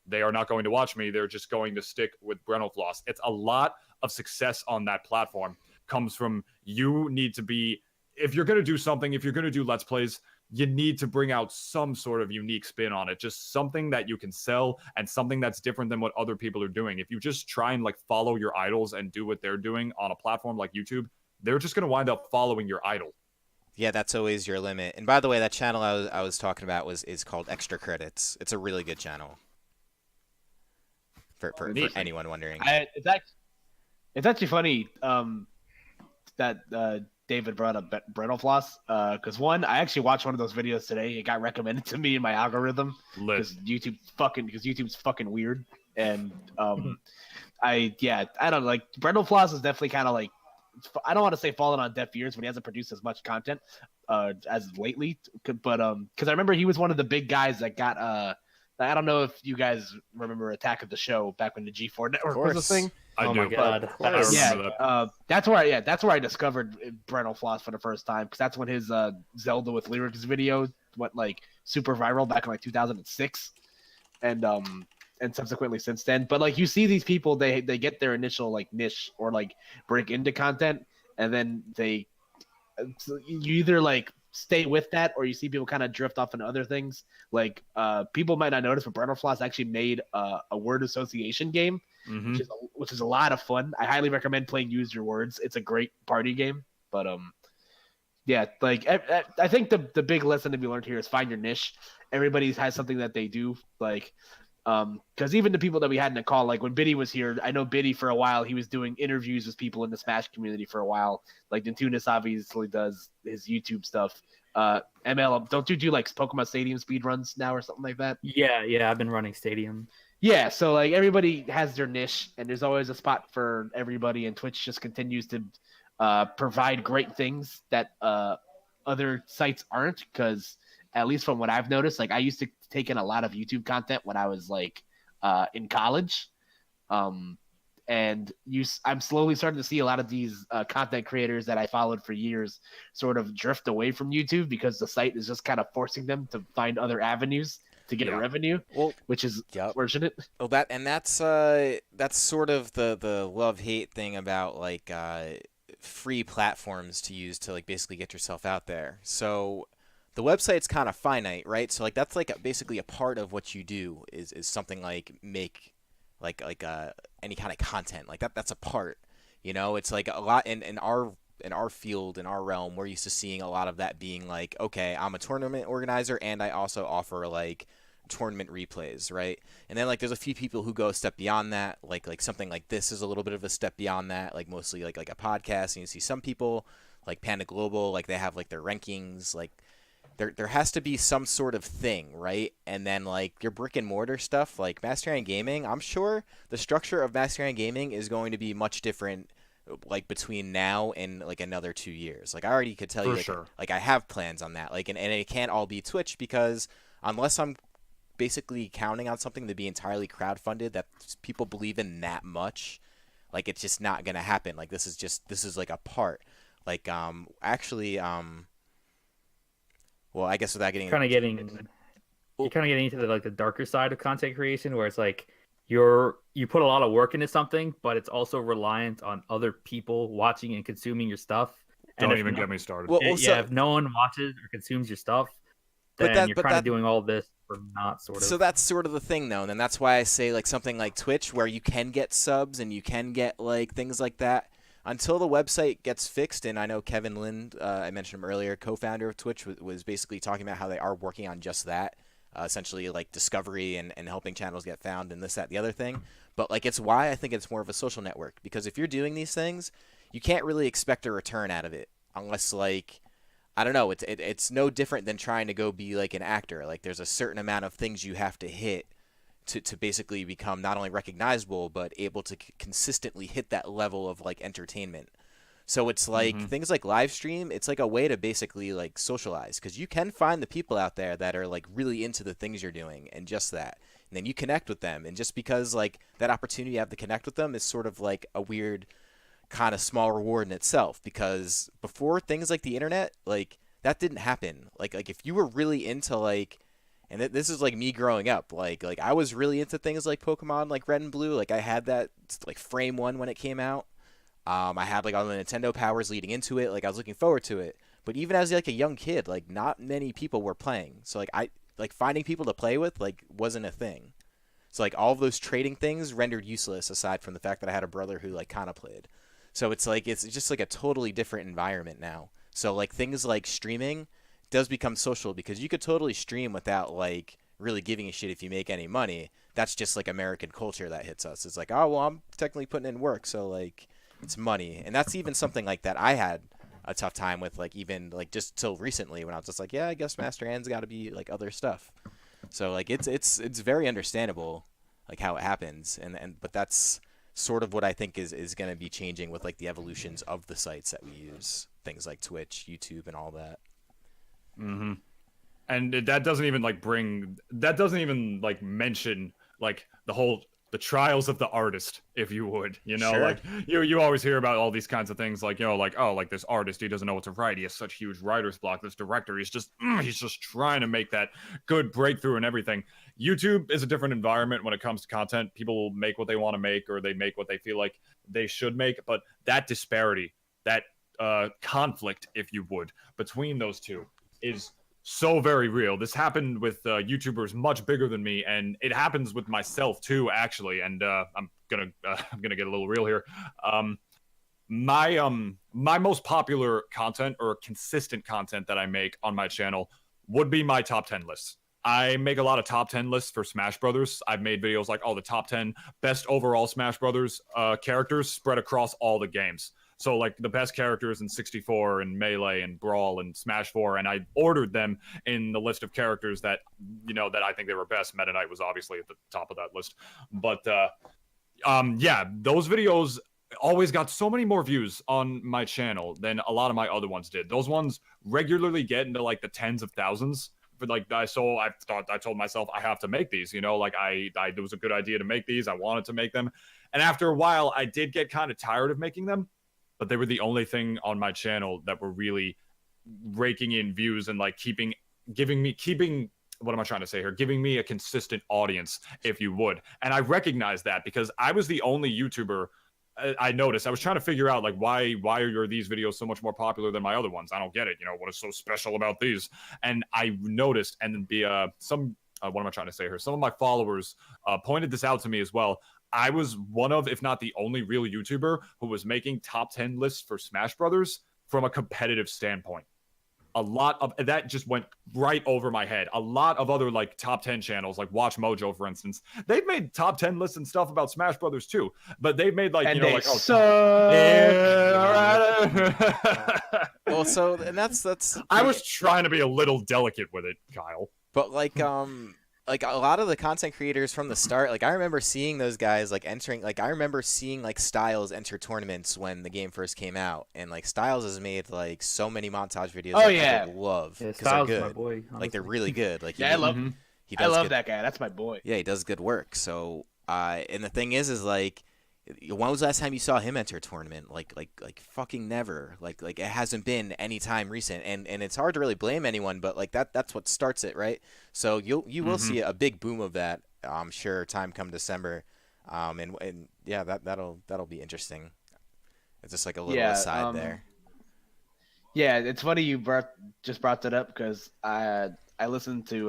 [SPEAKER 5] they are not going to watch me. They're just going to stick with Brentalfloss. It's a lot of success on that platform comes from you need to be, if you're going to do something, if you're going to do Let's Plays, you need to bring out some sort of unique spin on it, just something that you can sell and something that's different than what other people are doing. If you just try and like follow your idols and do what they're doing on a platform like YouTube, they're just going to wind up following your idol.
[SPEAKER 1] Yeah, that's always your limit. And by the way, that channel I was talking about is called Extra Credits. It's a really good channel. For anyone wondering.
[SPEAKER 2] It's actually funny that David brought up Brentalfloss, because one, I actually watched one of those videos today. It got recommended to me in my algorithm because YouTube's fucking weird. And I don't know, like Brentalfloss is definitely kind of like, I don't want to say fallen on deaf ears when he hasn't produced as much content as lately, but because I remember he was one of the big guys that got I don't know if you guys remember Attack of the Show back when the G4 network was a thing.
[SPEAKER 3] Oh my god!
[SPEAKER 2] That's where I discovered Brentalfloss for the first time, because that's when his Zelda with lyrics video went like super viral back in like 2006, and subsequently since then. But like you see these people, they get their initial like niche or like break into content, and then you either like stay with that, or you see people kind of drift off into other things. Like people might not notice, but Brentalfloss actually made a word association game, which is a lot of fun. I highly recommend playing Use Your Words. It's a great party game. But yeah, like I think the big lesson to be learned here is find your niche. Everybody has something that they do, like because even the people that we had in the call, like when Biddy was here, I know Biddy for a while, he was doing interviews with people in the Smash community for a while. Like Dentunis obviously does his YouTube stuff. ML, don't you do like Pokemon Stadium speedruns now or something like that?
[SPEAKER 3] Yeah, I've been running Stadium.
[SPEAKER 2] Yeah, so like everybody has their niche, and there's always a spot for everybody, and Twitch just continues to provide great things that other sites aren't, because at least from what I've noticed, like I used to take in a lot of YouTube content when I was like in college, and I'm slowly starting to see a lot of these content creators that I followed for years sort of drift away from YouTube because the site is just kind of forcing them to find other avenues to get revenue, which is unfortunate.
[SPEAKER 1] Well, that's sort of the love-hate thing about like free platforms to use to like basically get yourself out there. So the website's kind of finite, right? So like that's like basically a part of what you do is something like make like any kind of content like that. That's a part, you know. It's like a lot in our field, in our realm, we're used to seeing a lot of that being like, okay, I'm a tournament organizer and I also offer like tournament replays, right? And then like there's a few people who go a step beyond that, like something like this is a little bit of a step beyond that, like mostly like a podcast. And you see some people like Panda Global, like they have like their rankings, like there has to be some sort of thing, right? And then like your brick and mortar stuff, like Mastermind Gaming, I'm sure the structure of Mastermind Gaming is going to be much different, like between now and like another 2 years. Like I already could tell you, like,
[SPEAKER 5] sure.
[SPEAKER 1] Like I have plans on that, like and it can't all be Twitch, because unless I'm basically counting on something to be entirely crowdfunded that people believe in that much, like it's just not gonna happen. Like this is like a part, like well, I guess without getting
[SPEAKER 3] you're kind of getting into the darker side of content creation, where it's like you put a lot of work into something, but it's also reliant on other people watching and consuming your stuff.
[SPEAKER 5] Don't even get me started.
[SPEAKER 1] Well, also,
[SPEAKER 3] if no one watches or consumes your stuff, then you're kind of doing all this for not sort of.
[SPEAKER 1] So that's sort of the thing, though, and that's why I say like something like Twitch, where you can get subs and you can get like things like that. Until the website gets fixed, and I know Kevin Lind, I mentioned him earlier, co-founder of Twitch, was basically talking about how they are working on just that, essentially like discovery and helping channels get found and this, that, the other thing. But like it's why I think it's more of a social network, because if you're doing these things, you can't really expect a return out of it unless like, I don't know, it's no different than trying to go be like an actor. Like there's a certain amount of things you have to hit to basically become not only recognizable but able to consistently hit that level of like entertainment. So it's like things like live stream, it's like a way to basically like socialize, because you can find the people out there that are like really into the things you're doing and just that, and then you connect with them, and just because like that opportunity you have to connect with them is sort of like a weird kind of small reward in itself, because before things like the internet, like that didn't happen. Like if you were really into like And this is like me growing up. Like I was really into things like Pokemon, like Red and Blue. Like I had that like Frame 1 when it came out. I had like all the Nintendo powers leading into it. Like I was looking forward to it. But even as like a young kid, like not many people were playing. So like I like finding people to play with like wasn't a thing. So like all of those trading things rendered useless aside from the fact that I had a brother who like kind of played. So it's like it's just like a totally different environment now. So like things like streaming does become social because you could totally stream without like really giving a shit if you make any money. That's just like American culture that hits us. It's like, oh well, I'm technically putting in work, so like it's money. And that's even something like that I had a tough time with, like even like just till recently when I was just like, yeah, I guess Master Hand's got to be like other stuff. So like it's very understandable like how it happens, and but that's sort of what I think is going to be changing with like the evolutions of the sites that we use, things like Twitch, YouTube, and all that.
[SPEAKER 5] Mm-hmm. And that doesn't even mention like the trials of the artist, if you would,
[SPEAKER 1] Sure.
[SPEAKER 5] like you always hear about all these kinds of things, like like, oh, like this artist, he doesn't know what to write, he has such huge writer's block. This director, he's just trying to make that good breakthrough and everything. YouTube is a different environment when it comes to content. People make what they want to make, or they make what they feel like they should make, but that disparity, that conflict, if you would, between those two is so very real. This happened with YouTubers much bigger than me, and it happens with myself too, actually. And I'm gonna get a little real here. My most popular content or consistent content that I make on my channel would be my top 10 lists. I make a lot of top 10 lists for Smash Brothers. I've made videos like, the top 10 best overall Smash Brothers characters spread across all the games. So like the best characters in 64 and Melee and Brawl and Smash 4, and I ordered them in the list of characters that that I think they were best. Meta Knight was obviously at the top of that list, but yeah, those videos always got so many more views on my channel than a lot of my other ones did. Those ones regularly get into like the tens of thousands. But like I told myself I have to make these. Like it was a good idea to make these. I wanted to make them, and after a while, I did get kind of tired of making them. But they were the only thing on my channel that were really raking in views and like giving me a consistent audience, if you would. And I recognize that because I was the only YouTuber I noticed. I was trying to figure out like why are these videos so much more popular than my other ones? I don't get it. What is so special about these? And I noticed, and some what am I trying to say here? Some of my followers pointed this out to me as well. I was one of, if not the only real YouTuber who was making top 10 lists for Smash Brothers from a competitive standpoint. A lot of that just went right over my head. A lot of other like top 10 channels, like Watch Mojo, for instance, they've made top 10 lists and stuff about Smash Brothers too. But they've made like,
[SPEAKER 2] and
[SPEAKER 5] like,
[SPEAKER 2] yeah,
[SPEAKER 5] all right.
[SPEAKER 1] Well, so and that's
[SPEAKER 5] I was trying to be a little delicate with it, Kyle.
[SPEAKER 1] But like a lot of the content creators from the start, like I remember seeing those guys like entering, like I remember seeing like Styles enter tournaments when the game first came out, and like Styles has made like so many montage videos.
[SPEAKER 2] Oh,
[SPEAKER 1] that
[SPEAKER 2] yeah.
[SPEAKER 1] I love
[SPEAKER 3] Yeah,
[SPEAKER 1] because they're
[SPEAKER 3] Styles is
[SPEAKER 1] good.
[SPEAKER 3] my boy. Honestly.
[SPEAKER 1] Like they're really good. Like
[SPEAKER 2] I love
[SPEAKER 1] good,
[SPEAKER 2] that guy. That's my boy.
[SPEAKER 1] Yeah, he does good work. So and the thing is like, when was the last time you saw him enter a tournament? Like fucking never. Like it hasn't been any time recent, and it's hard to really blame anyone, but like that's what starts it, right? So you will see a big boom of that, I'm sure, time come December, and yeah, that'll be interesting. It's just like a little aside there.
[SPEAKER 2] Yeah, it's funny you brought that up because I listened to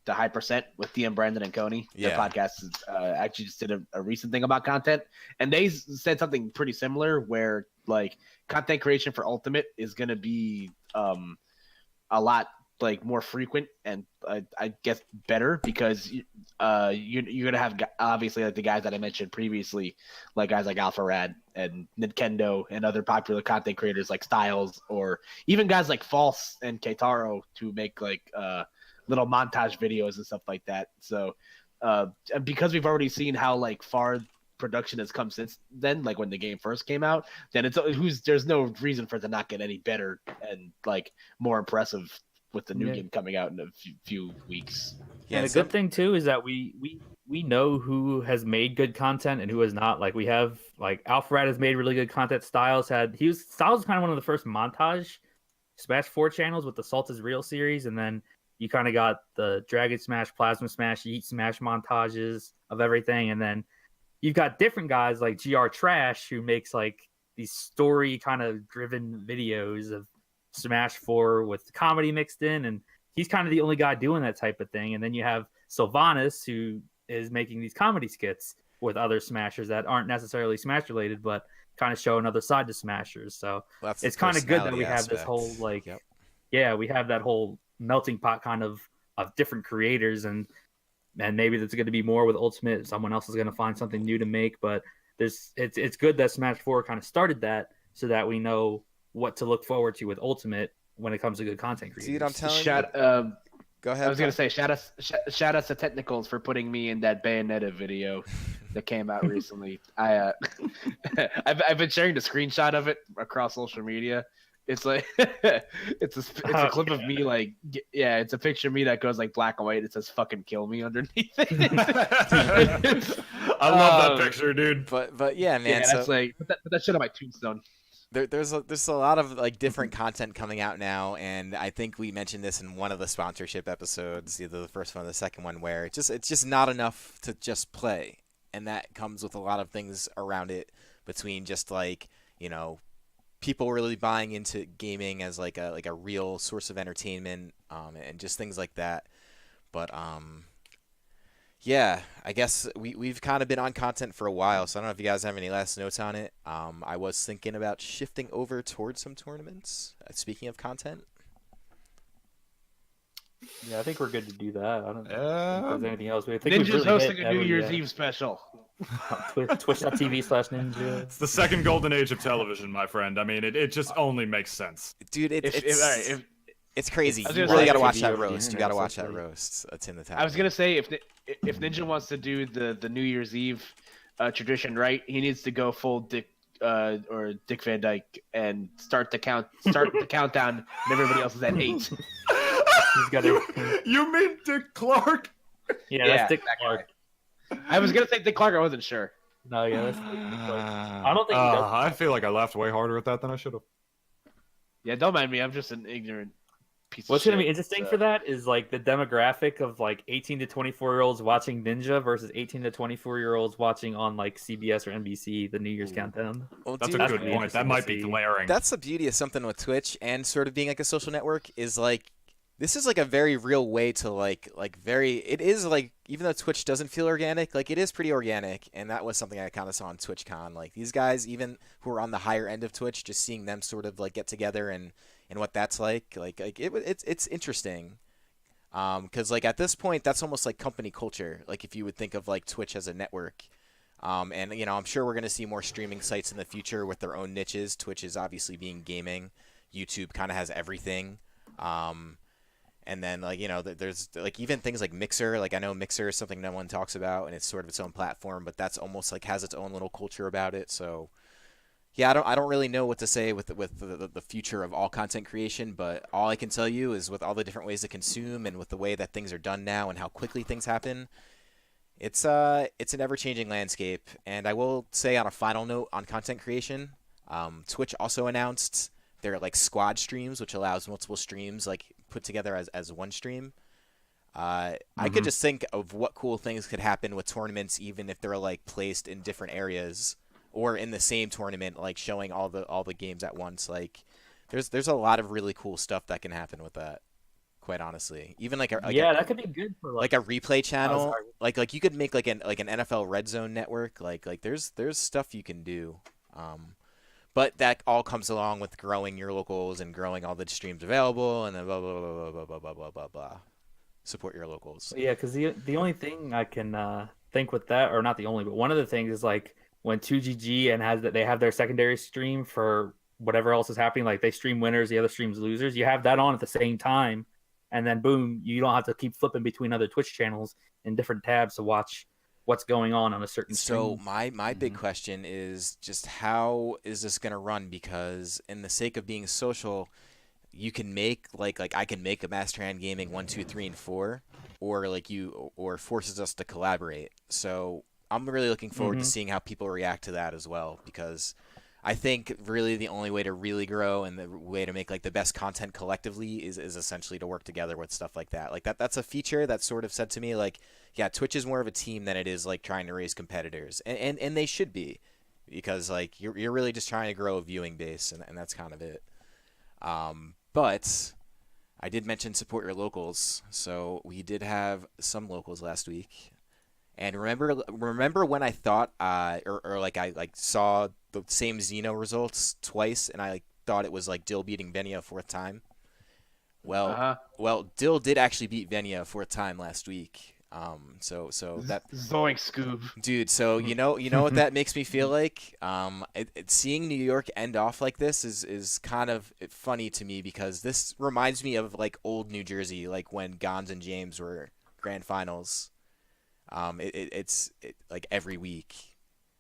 [SPEAKER 2] the High Percent with DM Brandon and Coney. Their podcast is, actually just did a recent thing about content, and they said something pretty similar where like content creation for Ultimate is going to be a lot like more frequent and I guess better because you're going to have obviously like the guys that I mentioned previously, like guys like AlphaRad and Nintendo and other popular content creators like Styles, or even guys like False and Keitaro to make like little montage videos and stuff like that. So because we've already seen how like far production has come since then, like when the game first came out, then there's no reason for it to not get any better and like more impressive with the new game coming out in a few weeks.
[SPEAKER 3] Yeah, and the good thing too is that we know who has made good content and who has not. Like we have like Alpharad has made really good content. Styles was kind of one of the first montage Smash 4 channels with the Salt is Real series, and then you kind of got the Dragon Smash, Plasma Smash, Yeet Smash montages of everything, and then you've got different guys like GR Trash who makes like these story kind of driven videos of Smash 4 with comedy mixed in, and he's kind of the only guy doing that type of thing. And then you have Sylvanas, who is making these comedy skits with other Smashers that aren't necessarily Smash related, but kind of show another side to Smashers. So it's kind of good that we have this whole like, yeah, we have that whole melting pot kind of different creators, and maybe there's going to be more with Ultimate. Someone else is going to find something new to make, but it's good that Smash 4 kind of started that so that we know what to look forward to with Ultimate when it comes to good content creators.
[SPEAKER 1] See what I'm telling you? Go ahead.
[SPEAKER 2] I was gonna say shout out to Technicals for putting me in that Bayonetta video that came out recently. I've been sharing the screenshot of it across social media. It's like it's a clip of me like it's a picture of me that goes like black and white. It says "fucking kill me" underneath it.
[SPEAKER 5] I love that picture, dude.
[SPEAKER 1] But yeah, man.
[SPEAKER 2] Yeah, that's like put that shit on my tombstone.
[SPEAKER 1] There's a lot of like different content coming out now, and I think we mentioned this in one of the sponsorship episodes, either the first one or the second one, where it's just not enough to just play, and that comes with a lot of things around it, between just like, you know, people really buying into gaming as like a real source of entertainment, and just things like that. But yeah, I guess we've kind of been on content for a while, so I don't know if you guys have any last notes on it. I was thinking about shifting over towards some tournaments. Speaking of content.
[SPEAKER 3] Yeah, I think we're good to do that. I don't think there's anything else. I think
[SPEAKER 2] Ninja's
[SPEAKER 3] really
[SPEAKER 2] hosting a New Year's Eve special.
[SPEAKER 3] Twitch.tv/Ninja.
[SPEAKER 5] It's the second golden age of television, my friend. I mean, it just only makes sense.
[SPEAKER 1] Dude, it's crazy.
[SPEAKER 2] You
[SPEAKER 1] really got to watch that
[SPEAKER 3] over the
[SPEAKER 1] roast. You
[SPEAKER 3] internet,
[SPEAKER 1] got to watch that
[SPEAKER 3] essentially.
[SPEAKER 1] roast. It's in the tab.
[SPEAKER 2] I was gonna say if Ninja wants to do the New Year's Eve tradition right, he needs to go full Dick Van Dyke and start the countdown, and everybody else is at 8.
[SPEAKER 3] He's got to.
[SPEAKER 5] You mean Dick Clark?
[SPEAKER 3] Yeah,
[SPEAKER 2] Yeah,
[SPEAKER 3] that's Dick
[SPEAKER 2] that
[SPEAKER 3] Clark.
[SPEAKER 2] I was gonna say Dick Clark. I wasn't sure.
[SPEAKER 3] No, yeah, that's Dick Clark. I don't think he does.
[SPEAKER 5] I feel like I laughed way harder at that than I should have.
[SPEAKER 2] Yeah, don't mind me. I'm just an ignorant piece
[SPEAKER 3] What's
[SPEAKER 2] of shit.
[SPEAKER 3] going to be interesting for that is like the demographic of like 18 to 24-year-olds watching Ninja versus 18 to 24-year-olds watching on like CBS or NBC the New Year's countdown.
[SPEAKER 1] Well,
[SPEAKER 5] That's
[SPEAKER 1] dude,
[SPEAKER 5] a
[SPEAKER 3] that's
[SPEAKER 5] good
[SPEAKER 3] gonna be
[SPEAKER 5] point. That
[SPEAKER 3] interesting
[SPEAKER 5] might
[SPEAKER 3] to
[SPEAKER 5] be
[SPEAKER 3] see.
[SPEAKER 5] glaring.
[SPEAKER 1] that's the beauty of something with Twitch and sort of being like a social network, is like this is like a very real way to it is like, even though Twitch doesn't feel organic, like it is pretty organic, and that was something I kind of saw on TwitchCon. Like these guys, even who are on the higher end of Twitch, just seeing them sort of like get together and what that's like it's interesting. Because like at this point, that's almost like company culture. Like if you would think of like Twitch as a network. And you know, I'm sure we're going to see more streaming sites in the future with their own niches. Twitch is obviously being gaming. YouTube kind of has everything. And then like, you know, there's like even things like Mixer. Like I know Mixer is something no one talks about, and it's sort of its own platform, but that's almost like has its own little culture about it. So yeah, I don't really know what to say with the future of all content creation, but all I can tell you is with all the different ways to consume and with the way that things are done now and how quickly things happen, it's an ever-changing landscape. And I will say on a final note on content creation, Twitch also announced their like squad streams, which allows multiple streams like put together as one stream. I could just think of what cool things could happen with tournaments, even if they're like placed in different areas or in the same tournament, like showing all the games at once. Like there's a lot of really cool stuff that can happen with that, quite honestly. Even like
[SPEAKER 3] that could be good for
[SPEAKER 1] like a replay channel. Like you could make like an NFL Red Zone network. Like there's stuff you can do. But that all comes along with growing your locals and growing all the streams available, and then blah blah blah blah blah blah blah blah blah blah. Support your locals.
[SPEAKER 3] Yeah, because the only thing I can think with that, or not the only, but one of the things is like when 2GG and they have their secondary stream for whatever else is happening, like they stream winners, the other streams losers. You have that on at the same time, and then boom, you don't have to keep flipping between other Twitch channels in different tabs to watch what's going on a certain stream.
[SPEAKER 1] So my big question is just how is this going to run? Because in the sake of being social, you can make like I can make a Master Hand Gaming 1, 2, 3, and 4, or forces us to collaborate. So I'm really looking forward to seeing how people react to that as well, because I think really the only way to really grow and the way to make like the best content collectively is essentially to work together with stuff like that. Like that's a feature that's sort of said to me like, yeah, Twitch is more of a team than it is like trying to raise competitors, and they should be, because like you're really just trying to grow a viewing base, and that's kind of it. But I did mention support your locals, so we did have some locals last week. And remember when I thought, or like I like saw the same Xeno results twice, and I like thought it was like Dill beating Venia a fourth time. Well, Dill did actually beat Venia a fourth time last week. So that
[SPEAKER 2] Zoink Scoob.
[SPEAKER 1] dude. So you know what that makes me feel like. Seeing New York end off like this is kind of funny to me, because this reminds me of like old New Jersey, like when Gons and James were grand finals. It's like every week,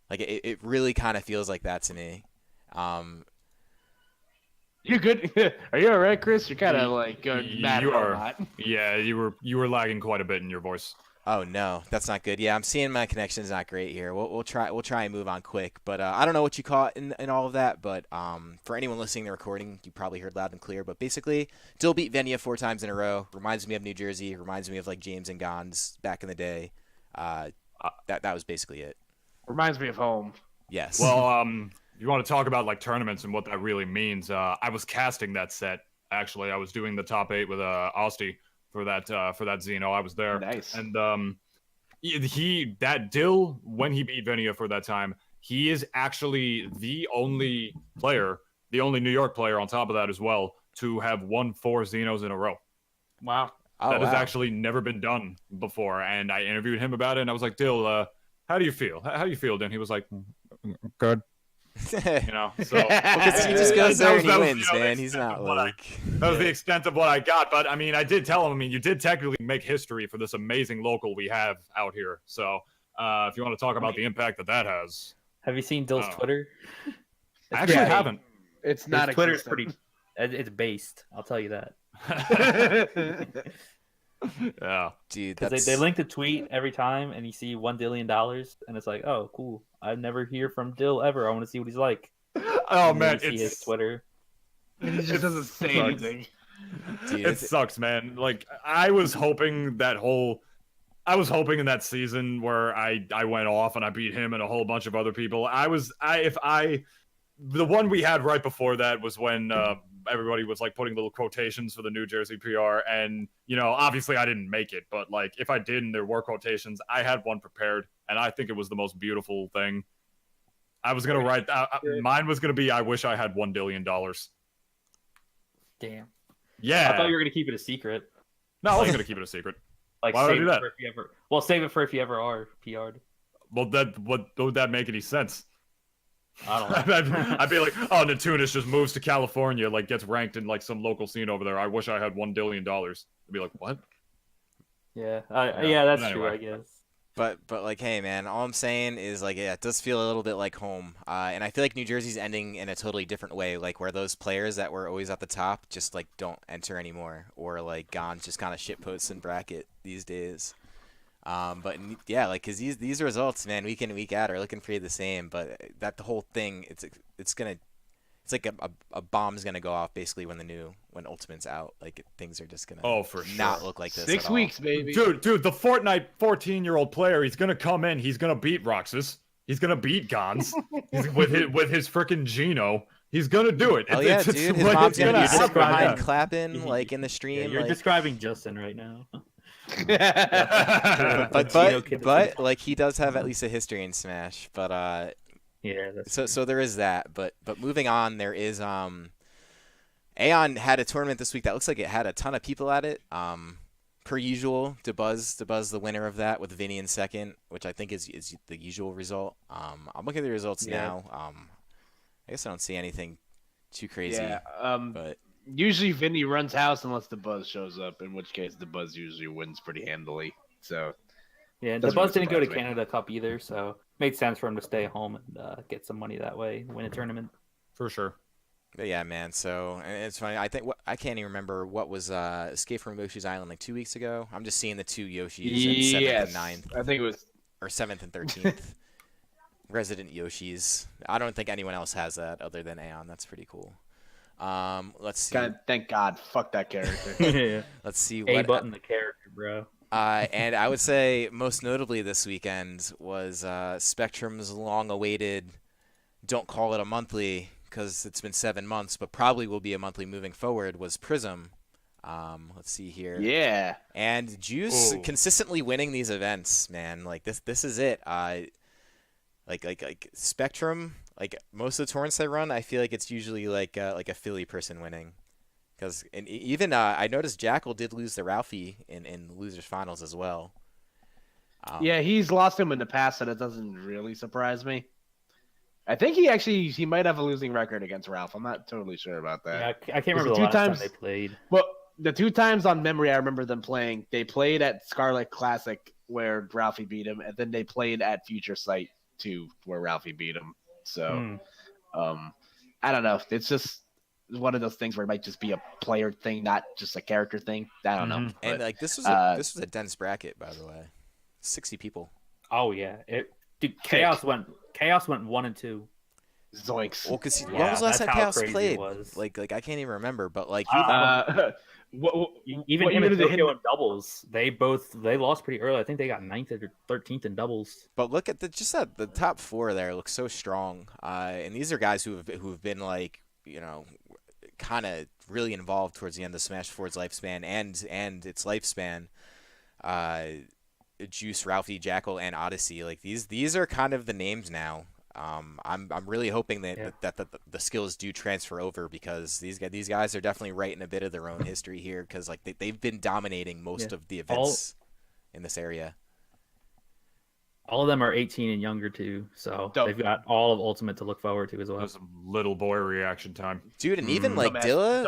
[SPEAKER 1] like it really kind of feels like that to me.
[SPEAKER 2] You good? Are you alright, Chris? You're kind of like going mad
[SPEAKER 5] You
[SPEAKER 2] about
[SPEAKER 5] are.
[SPEAKER 2] that.
[SPEAKER 5] Yeah, you were lagging quite a bit in your voice.
[SPEAKER 1] Oh no, that's not good. Yeah, I'm seeing my connection's not great here. We'll try and move on quick. But I don't know what you caught in all of that. But for anyone listening to the recording, you probably heard loud and clear. But basically, Dill beat Venia 4 times in a row. Reminds me of New Jersey. Reminds me of like James and Gons back in the day. That was basically it.
[SPEAKER 2] Reminds me of home.
[SPEAKER 1] Yes.
[SPEAKER 5] Well, you want to talk about like tournaments and what that really means? I was casting that set. Actually, I was doing the top 8 with Asti for that Xeno. I was there.
[SPEAKER 2] Nice.
[SPEAKER 5] And that Dill, when he beat Venia for that time, he is actually the only player, the only New York player on top of that as well, to have won 4 Xenos in a row.
[SPEAKER 2] Wow.
[SPEAKER 1] Oh,
[SPEAKER 5] That has
[SPEAKER 1] wow.
[SPEAKER 5] actually never been done before. And I interviewed him about it, and I was like, Dill, how do you feel? How do you feel? And he was like, good. You know, so
[SPEAKER 1] Because he just goes there and he
[SPEAKER 5] that was,
[SPEAKER 1] wins,
[SPEAKER 5] you know, the
[SPEAKER 1] man. He's
[SPEAKER 5] extent
[SPEAKER 1] not
[SPEAKER 5] of what I-
[SPEAKER 1] like.
[SPEAKER 5] that was the extent of what I got. But I mean, I did tell him. I mean, you did technically make history for this amazing local we have out here. So if you want to talk about the impact that has,
[SPEAKER 3] Have you seen Dill's
[SPEAKER 5] Oh.
[SPEAKER 3] Twitter?
[SPEAKER 5] I actually
[SPEAKER 2] Yeah.
[SPEAKER 5] haven't.
[SPEAKER 2] It's
[SPEAKER 3] His
[SPEAKER 2] not
[SPEAKER 3] Twitter's
[SPEAKER 2] existent.
[SPEAKER 3] pretty. It's based. I'll tell you that.
[SPEAKER 5] Yeah.
[SPEAKER 1] Dude,
[SPEAKER 3] Because
[SPEAKER 1] that's
[SPEAKER 3] they link the tweet every time, and you see $1 billion, and it's like, oh, cool. I never hear from Dill ever. I want to see what he's like.
[SPEAKER 5] Oh
[SPEAKER 3] And then
[SPEAKER 5] man,
[SPEAKER 3] you see his
[SPEAKER 5] it's
[SPEAKER 3] Twitter.
[SPEAKER 2] He just doesn't say
[SPEAKER 5] sucks.
[SPEAKER 2] anything.
[SPEAKER 1] dude,
[SPEAKER 5] It
[SPEAKER 1] it's-
[SPEAKER 5] sucks, man. Like I was hoping in that season where I went off and I beat him and a whole bunch of other people. The one we had right before that was when everybody was like putting little quotations for the New Jersey PR, and you know, obviously I didn't make it, but like if I did and there were quotations, I had one prepared, and I think it was the most beautiful thing. I was gonna write. Mine was gonna be, "I wish I had $1 billion."
[SPEAKER 3] Damn.
[SPEAKER 5] Yeah.
[SPEAKER 3] I thought you were going to keep it a secret.
[SPEAKER 5] No, I was gonna keep it a secret.
[SPEAKER 3] Like,
[SPEAKER 5] Why would I
[SPEAKER 3] save
[SPEAKER 5] do
[SPEAKER 3] it
[SPEAKER 5] that?
[SPEAKER 3] for if you ever. Well, save it for if you ever are PR'd.
[SPEAKER 5] Well, would that make any sense?
[SPEAKER 3] I don't know.
[SPEAKER 5] I'd be like, oh, Natunis just moves to California, like gets ranked in like some local scene over there. I wish I had $1 billion. I'd be like, what?
[SPEAKER 3] Yeah.
[SPEAKER 5] Yeah,
[SPEAKER 3] Yeah, that's
[SPEAKER 5] but
[SPEAKER 3] true,
[SPEAKER 5] anyway.
[SPEAKER 3] I guess.
[SPEAKER 1] But like, hey, man, all I'm saying is like, yeah, it does feel a little bit like home. And I feel like New Jersey's ending in a totally different way, like where those players that were always at the top just like don't enter anymore, or like Gon's just kind of shitposts in bracket these days. But yeah, like, cause these results, man, week in and week out are looking pretty the same. But that the whole thing, it's like a bomb's gonna go off basically when Ultimate's out. Like things are just gonna
[SPEAKER 5] For sure.
[SPEAKER 1] not look like this.
[SPEAKER 2] 6
[SPEAKER 1] at all.
[SPEAKER 2] weeks, baby.
[SPEAKER 5] Dude, the Fortnite 14-year-old player, he's gonna come in, he's gonna beat Roxas, he's gonna beat Gons, with his freaking Geno. He's gonna do it.
[SPEAKER 1] Oh yeah, dude, his mom's gonna be
[SPEAKER 5] happen,
[SPEAKER 1] sitting behind
[SPEAKER 5] yeah.
[SPEAKER 1] clapping like in the stream.
[SPEAKER 3] Yeah, you're
[SPEAKER 1] like,
[SPEAKER 3] describing Justin right now.
[SPEAKER 1] but like he does have at least a history in Smash. But
[SPEAKER 3] Yeah, that's
[SPEAKER 1] so there is that. But moving on, there is Aeon had a tournament this week that looks like it had a ton of people at it. Per usual, DeBuzz the winner of that with Vinny in second, which I think is the usual result. I'm looking at the results now. I guess I don't see anything too crazy.
[SPEAKER 2] Yeah.
[SPEAKER 1] But
[SPEAKER 2] Usually Vinny runs house unless the Buzz shows up, in which case the Buzz usually wins pretty handily. So
[SPEAKER 3] Yeah, the
[SPEAKER 2] Doesn't
[SPEAKER 3] Buzz
[SPEAKER 2] really
[SPEAKER 3] didn't go to
[SPEAKER 2] surprise me.
[SPEAKER 3] Canada Cup either, so made sense for him to stay home and get some money that way, win a tournament.
[SPEAKER 5] For sure.
[SPEAKER 1] But yeah, man. So and it's funny. I think I can't even remember what was Escape from Yoshi's Island like 2 weeks ago. I'm just seeing the two Yoshis in 7th and 9th,
[SPEAKER 2] I think it was.
[SPEAKER 1] or 7th and 13th. resident Yoshis. I don't think anyone else has that other than Aeon. That's pretty cool. Let's see.
[SPEAKER 2] Thank God. Fuck that character.
[SPEAKER 3] Yeah.
[SPEAKER 1] Let's see
[SPEAKER 3] A
[SPEAKER 1] what.
[SPEAKER 3] button the character, bro.
[SPEAKER 1] And I would say most notably this weekend was Spectrum's long-awaited. Don't call it a monthly because it's been 7 months, but probably will be a monthly moving forward. Was Prism. Let's see here.
[SPEAKER 2] Yeah.
[SPEAKER 1] And Juice consistently winning these events, man. Like this is it. Like Spectrum, like most of the tournaments I run, I feel like it's usually like a Philly person winning. Because even I noticed Jackal did lose to Ralphie in the losers finals as well.
[SPEAKER 2] Yeah, he's lost him in the past, so that doesn't really surprise me. I think he might have a losing record against Ralph. I'm not totally sure about that.
[SPEAKER 3] Yeah, I can't remember the last time they played.
[SPEAKER 2] Well, the 2 times on memory I remember them playing, they played at Scarlet Classic where Ralphie beat him, and then they played at Future Sight 2 where Ralphie beat him. So, I don't know. It's just one of those things where it might just be a player thing, not just a character thing. I don't know.
[SPEAKER 1] And
[SPEAKER 2] But,
[SPEAKER 1] like this was a dense bracket, by the way. 60 people.
[SPEAKER 3] Oh yeah, Chaos went 1 and 2.
[SPEAKER 2] Zoinks.
[SPEAKER 1] Well, because when
[SPEAKER 3] Yeah,
[SPEAKER 1] was the last
[SPEAKER 3] that's
[SPEAKER 1] time
[SPEAKER 3] how
[SPEAKER 1] Chaos
[SPEAKER 3] crazy it
[SPEAKER 1] played?
[SPEAKER 3] was.
[SPEAKER 1] Like I can't even remember. But like
[SPEAKER 3] Even
[SPEAKER 2] what
[SPEAKER 3] him
[SPEAKER 2] year
[SPEAKER 3] and
[SPEAKER 2] did they hit-
[SPEAKER 3] Tokyo in doubles, they lost pretty early. I think they got 9th or 13th in doubles.
[SPEAKER 1] But look at the top 4 there looks so strong. And these are guys who've been like kind of really involved towards the end of Smash 4's lifespan and its lifespan. Juice, Ralphie, Jackal, and Odyssey. Like these are kind of the names now. I'm really hoping that the skills do transfer over because these guys are definitely writing a bit of their own history here because like they've been dominating most of the events in this area.
[SPEAKER 3] All of them are 18 and younger too, so
[SPEAKER 2] Dope.
[SPEAKER 3] they've got all of Ultimate to look forward to as well.
[SPEAKER 5] That was some little boy reaction time.
[SPEAKER 1] Dude, and even like Dilla,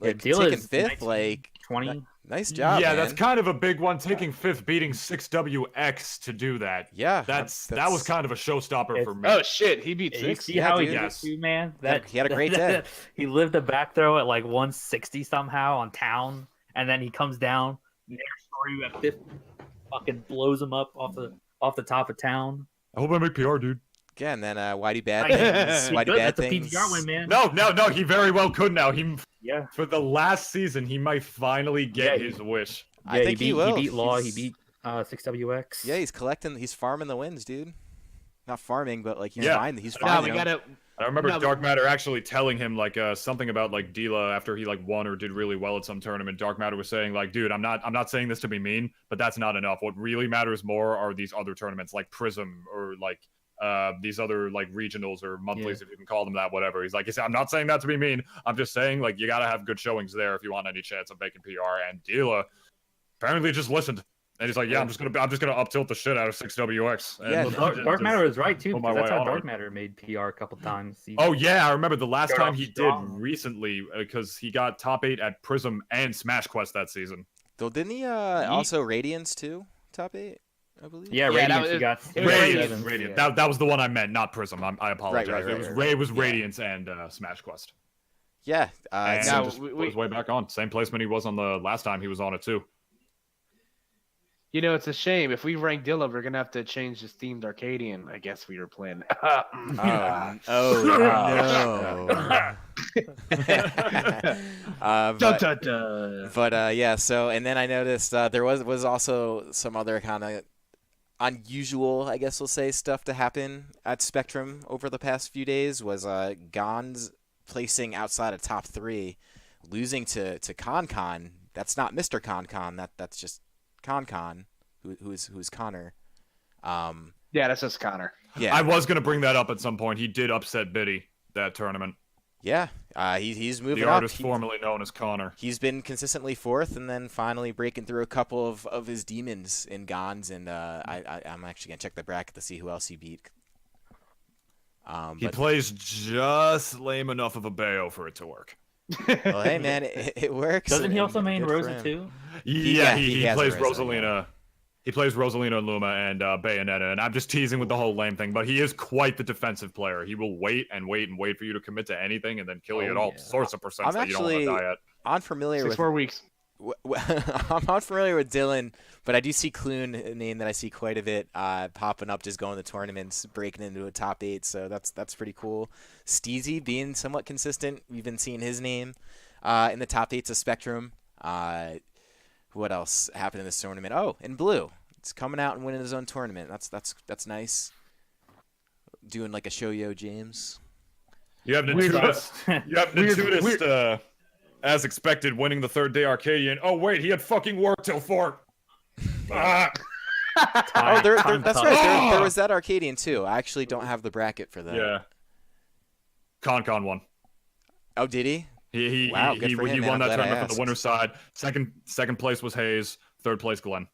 [SPEAKER 1] taking 5th, like
[SPEAKER 3] 20.
[SPEAKER 1] Nice job.
[SPEAKER 5] Yeah,
[SPEAKER 1] man.
[SPEAKER 5] that's kind of a big one. Taking 5th, beating 6WX to do that.
[SPEAKER 1] Yeah,
[SPEAKER 5] that was kind of a showstopper for me.
[SPEAKER 2] Oh shit, he beat
[SPEAKER 3] You
[SPEAKER 2] 6.
[SPEAKER 3] see how he
[SPEAKER 1] dude.
[SPEAKER 3] did
[SPEAKER 5] Yes.
[SPEAKER 3] too, man?
[SPEAKER 1] He had a great day.
[SPEAKER 3] He lived a back throw at like 160 somehow on town, and then he comes down, Nair story at 5th, fucking blows him up off the top of town.
[SPEAKER 5] I hope I make PR, dude.
[SPEAKER 1] Yeah, and then Whitey Bad
[SPEAKER 3] Right.
[SPEAKER 1] Things. Whitey Bad
[SPEAKER 3] That's a
[SPEAKER 1] Things.
[SPEAKER 3] PGR win, man.
[SPEAKER 5] No, he very well could now.
[SPEAKER 3] Yeah.
[SPEAKER 5] For the last season, he might finally get his wish.
[SPEAKER 1] I think he will.
[SPEAKER 3] He beat Law. He
[SPEAKER 1] He's-
[SPEAKER 3] beat 6WX.
[SPEAKER 1] Yeah, he's farming the wins, dude. Not farming, but like he's
[SPEAKER 5] Yeah.
[SPEAKER 1] fine. He's
[SPEAKER 2] No,
[SPEAKER 1] fine.
[SPEAKER 2] we gotta.
[SPEAKER 5] I remember
[SPEAKER 2] No,
[SPEAKER 5] Dark Matter actually telling him like something about like Dila after he like won or did really well at some tournament. Dark Matter was saying like, dude, I'm not saying this to be mean, but that's not enough. What really matters more are these other tournaments like Prism or like these other like regionals or monthlies, if you can call them that, whatever. He's like, I'm not saying that to be mean. I'm just saying like you gotta have good showings there if you want any chance of making PR. And Dila apparently just listened. And he's like, yeah, I'm just gonna up tilt the shit out of 6WX. And
[SPEAKER 1] Yeah,
[SPEAKER 3] Well, Dark Matter was right too,
[SPEAKER 5] put my
[SPEAKER 3] because that's
[SPEAKER 5] way
[SPEAKER 3] how
[SPEAKER 5] on
[SPEAKER 3] Dark
[SPEAKER 5] it.
[SPEAKER 3] Matter made PR a couple times.
[SPEAKER 5] Oh yeah, I remember the last
[SPEAKER 3] Started
[SPEAKER 5] time
[SPEAKER 3] off
[SPEAKER 5] he did
[SPEAKER 3] strong.
[SPEAKER 5] recently because he got top 8 at Prism and Smash Quest that season.
[SPEAKER 1] Though didn't he also Radiance too? Top 8, I believe.
[SPEAKER 3] Yeah,
[SPEAKER 2] Yeah, that
[SPEAKER 3] Radiance. He got
[SPEAKER 2] it was
[SPEAKER 5] Radiance.
[SPEAKER 2] Radiance.
[SPEAKER 5] That was the one I meant, not Prism. I apologize.
[SPEAKER 1] right,
[SPEAKER 5] It was
[SPEAKER 1] right.
[SPEAKER 5] Radiance and Smash Quest.
[SPEAKER 1] Yeah.
[SPEAKER 5] And
[SPEAKER 2] Now,
[SPEAKER 5] just
[SPEAKER 2] we-
[SPEAKER 5] put his way back on. Same placement he was on the last time he was on it too.
[SPEAKER 2] You know, it's a shame. If we rank Dilla, we're gonna have to change this themed Arcadian. I guess we were playing.
[SPEAKER 1] No.
[SPEAKER 2] Dun, dun, dun.
[SPEAKER 1] But yeah. So and then I noticed there was also some other kind of unusual, I guess we'll say, stuff to happen at Spectrum over the past few days. Was Gons placing outside of top 3, losing to Con. That's not Mr. Con. That's just Con, who's Connor.
[SPEAKER 2] Yeah, that's just Connor.
[SPEAKER 1] Yeah,
[SPEAKER 5] I was gonna bring that up at some point. He did upset Biddy that tournament.
[SPEAKER 1] yeah. He's moving
[SPEAKER 5] The
[SPEAKER 1] up.
[SPEAKER 5] artist formerly known as Connor.
[SPEAKER 1] He's been consistently 4th, and then finally breaking through a couple of his demons in Gons, and I'm actually gonna check the bracket to see who else he beat.
[SPEAKER 5] He
[SPEAKER 1] But,
[SPEAKER 5] plays just lame enough of a Bayo for it to work.
[SPEAKER 1] well, hey man, it works.
[SPEAKER 3] Doesn't he
[SPEAKER 1] and
[SPEAKER 3] also main
[SPEAKER 1] good for
[SPEAKER 3] Rosa
[SPEAKER 1] him.
[SPEAKER 3] too?
[SPEAKER 5] Yeah,
[SPEAKER 1] he
[SPEAKER 5] he
[SPEAKER 1] has
[SPEAKER 5] plays
[SPEAKER 1] Rosa,
[SPEAKER 5] Rosalina. He plays Rosalina and Luma and Bayonetta, and I'm just teasing with the whole lame thing, but he is quite the defensive player. He will wait and wait and wait for you to commit to anything and then kill you at all sorts of percents
[SPEAKER 1] I'm
[SPEAKER 5] that you don't want to
[SPEAKER 1] actually
[SPEAKER 5] die at.
[SPEAKER 1] unfamiliar with
[SPEAKER 2] 4 weeks.
[SPEAKER 1] I'm not familiar with Dylan, but I do see Clune, a name that I see quite a bit popping up, just going to tournaments, breaking into a top 8. So that's pretty cool. Steezy being somewhat consistent. We've been seeing his name in the top 8s of Spectrum. What else happened in this tournament? Oh, and Blue. It's coming out and winning his own tournament. That's nice. Doing like a Shoyo James.
[SPEAKER 5] You have Nintutist, as expected, winning the third day Arcadian. Oh, wait, he had fucking work till 4. Ah.
[SPEAKER 1] Oh, that's right. There was that Arcadian, too. I actually don't have the bracket for that.
[SPEAKER 5] Yeah. Con won.
[SPEAKER 1] Oh, did he?
[SPEAKER 5] He
[SPEAKER 1] Wow, good for him, man.
[SPEAKER 5] won
[SPEAKER 1] I'm
[SPEAKER 5] that
[SPEAKER 1] glad I
[SPEAKER 5] tournament from the winner's
[SPEAKER 1] asked.
[SPEAKER 5] side. Second place was Hayes. Third place, Glenn.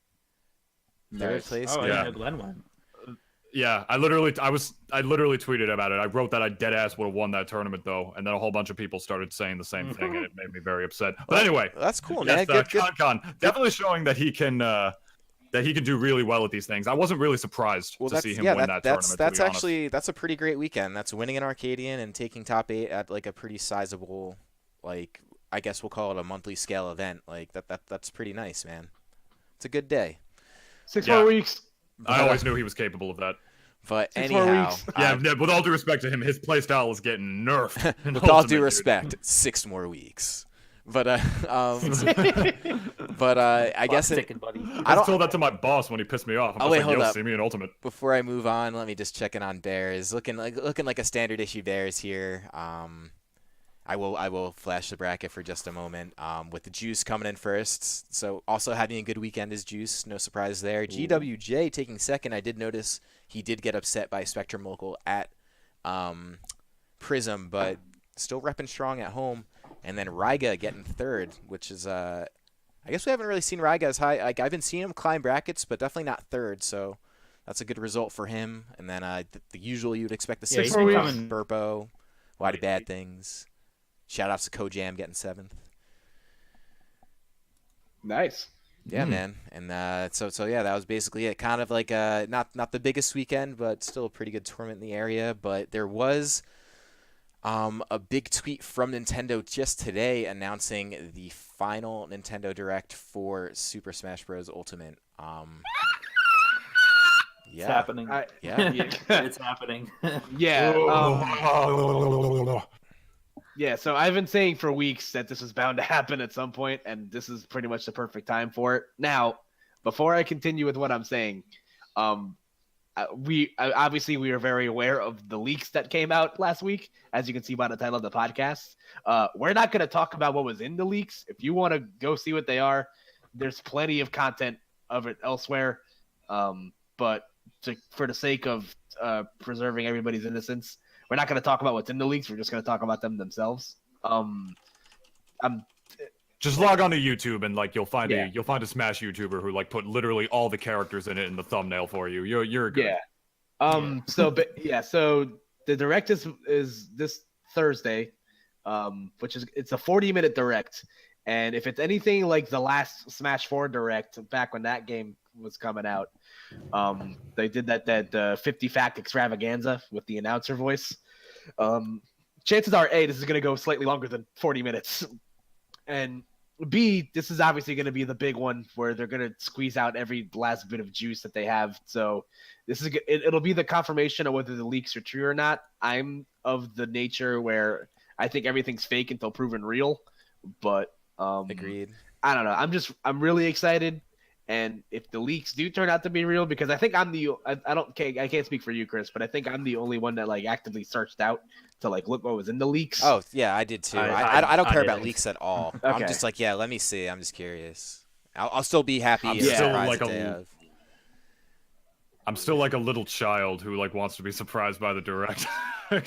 [SPEAKER 1] Third place?
[SPEAKER 3] Oh, I
[SPEAKER 5] Yeah.
[SPEAKER 3] didn't know Glenn won.
[SPEAKER 5] Yeah, I literally tweeted about it. I wrote that I dead ass would have won that tournament though, and then a whole bunch of people started saying the same thing, and it made me very upset. But anyway,
[SPEAKER 1] That's cool,
[SPEAKER 5] yes,
[SPEAKER 1] man. Good.
[SPEAKER 5] Con definitely showing that he can do really well at these things. I wasn't really surprised to see him win that tournament.
[SPEAKER 1] That's actually a pretty great weekend. That's winning an Arcadian and taking top 8 at like a pretty sizable, like I guess we'll call it a monthly scale event. Like that's pretty nice, man. It's a good day.
[SPEAKER 2] 6
[SPEAKER 5] Yeah.
[SPEAKER 2] more weeks.
[SPEAKER 5] I always knew he was capable of that.
[SPEAKER 1] But
[SPEAKER 2] 6 more
[SPEAKER 1] anyhow,
[SPEAKER 2] weeks.
[SPEAKER 5] Yeah, with all due respect to him, his playstyle is getting nerfed. in
[SPEAKER 1] with all
[SPEAKER 5] Ultimate,
[SPEAKER 1] due
[SPEAKER 5] dude.
[SPEAKER 1] respect, 6 more weeks. But I guess
[SPEAKER 3] Sticking, buddy.
[SPEAKER 1] I
[SPEAKER 5] I
[SPEAKER 1] don't.
[SPEAKER 5] told that to my boss when he pissed me off. I'm
[SPEAKER 1] Oh,
[SPEAKER 5] just
[SPEAKER 1] wait,
[SPEAKER 5] like,
[SPEAKER 1] hold
[SPEAKER 5] yo,
[SPEAKER 1] up.
[SPEAKER 5] see me in Ultimate.
[SPEAKER 1] Before I move on, let me just check in on Bears. Looking like a standard issue Bears here. I will flash the bracket for just a moment. With the Juice coming in first, so also having a good weekend is Juice. No surprise there. GWJ taking second. I did notice he did get upset by Spectrum Local at Prism, but still repping strong at home. And then Ryga getting third, which is I guess we haven't really seen Ryga as high. Like I've been seeing him climb brackets, but definitely not third. So that's a good result for him. And then the usual you'd expect the
[SPEAKER 3] Yeah,
[SPEAKER 1] sixth
[SPEAKER 2] he's been
[SPEAKER 1] one,
[SPEAKER 3] coming-
[SPEAKER 1] Burpo. Why do bad things? Shout outs to Kojam getting 7th.
[SPEAKER 2] Nice.
[SPEAKER 1] Yeah, man. And so yeah, that was basically it. Kind of like not the biggest weekend, but still a pretty good tournament in the area. But there was a big tweet from Nintendo just today announcing the final Nintendo Direct for Super Smash Bros. Ultimate.
[SPEAKER 3] It's
[SPEAKER 1] Yeah,
[SPEAKER 3] happening.
[SPEAKER 1] yeah.
[SPEAKER 3] It's happening.
[SPEAKER 2] Yeah.
[SPEAKER 5] Oh.
[SPEAKER 2] Yeah, so I've been saying for weeks that this was bound to happen at some point, and this is pretty much the perfect time for it. Now, before I continue with what I'm saying, we are very aware of the leaks that came out last week, as you can see by the title of the podcast. We're not going to talk about what was in the leaks. If you want to go see what they are, there's plenty of content of it elsewhere. But for the sake of preserving everybody's innocence, we're not going to talk about what's in the leaks. We're just going to talk about them themselves.
[SPEAKER 5] Just log on to YouTube and you'll find
[SPEAKER 2] Yeah.
[SPEAKER 5] a Smash YouTuber who put literally all the characters in it in the thumbnail for you. You're good.
[SPEAKER 2] Yeah. So the direct is this Thursday, it's a 40-minute direct, and if it's anything like the last Smash 4 direct back when that game was coming out, they did that 50 fact extravaganza with the announcer voice. Chances are, A, this is going to go slightly longer than 40 minutes, and B, this is obviously going to be the big one where they're going to squeeze out every last bit of juice that they have. So it'll be the confirmation of whether the leaks are true or not. I'm of the nature where I think everything's fake until proven real, but
[SPEAKER 1] Agreed.
[SPEAKER 2] I don't know. I'm really excited. And if the leaks do turn out to be real, because I think I can't speak for you, Chris, but I think I'm the only one that actively searched out to look what was in the leaks.
[SPEAKER 1] Oh yeah, I did too.
[SPEAKER 3] I
[SPEAKER 1] I don't care about
[SPEAKER 3] didn't.
[SPEAKER 1] leaks at all.
[SPEAKER 2] Okay.
[SPEAKER 1] I'm just yeah, let me see. I'm just curious. I'll still be happy.
[SPEAKER 5] I'm
[SPEAKER 1] and
[SPEAKER 5] still
[SPEAKER 1] surprised
[SPEAKER 5] like
[SPEAKER 1] if they
[SPEAKER 5] a-
[SPEAKER 1] have.
[SPEAKER 5] I'm still like a little child who wants to be surprised by the direct.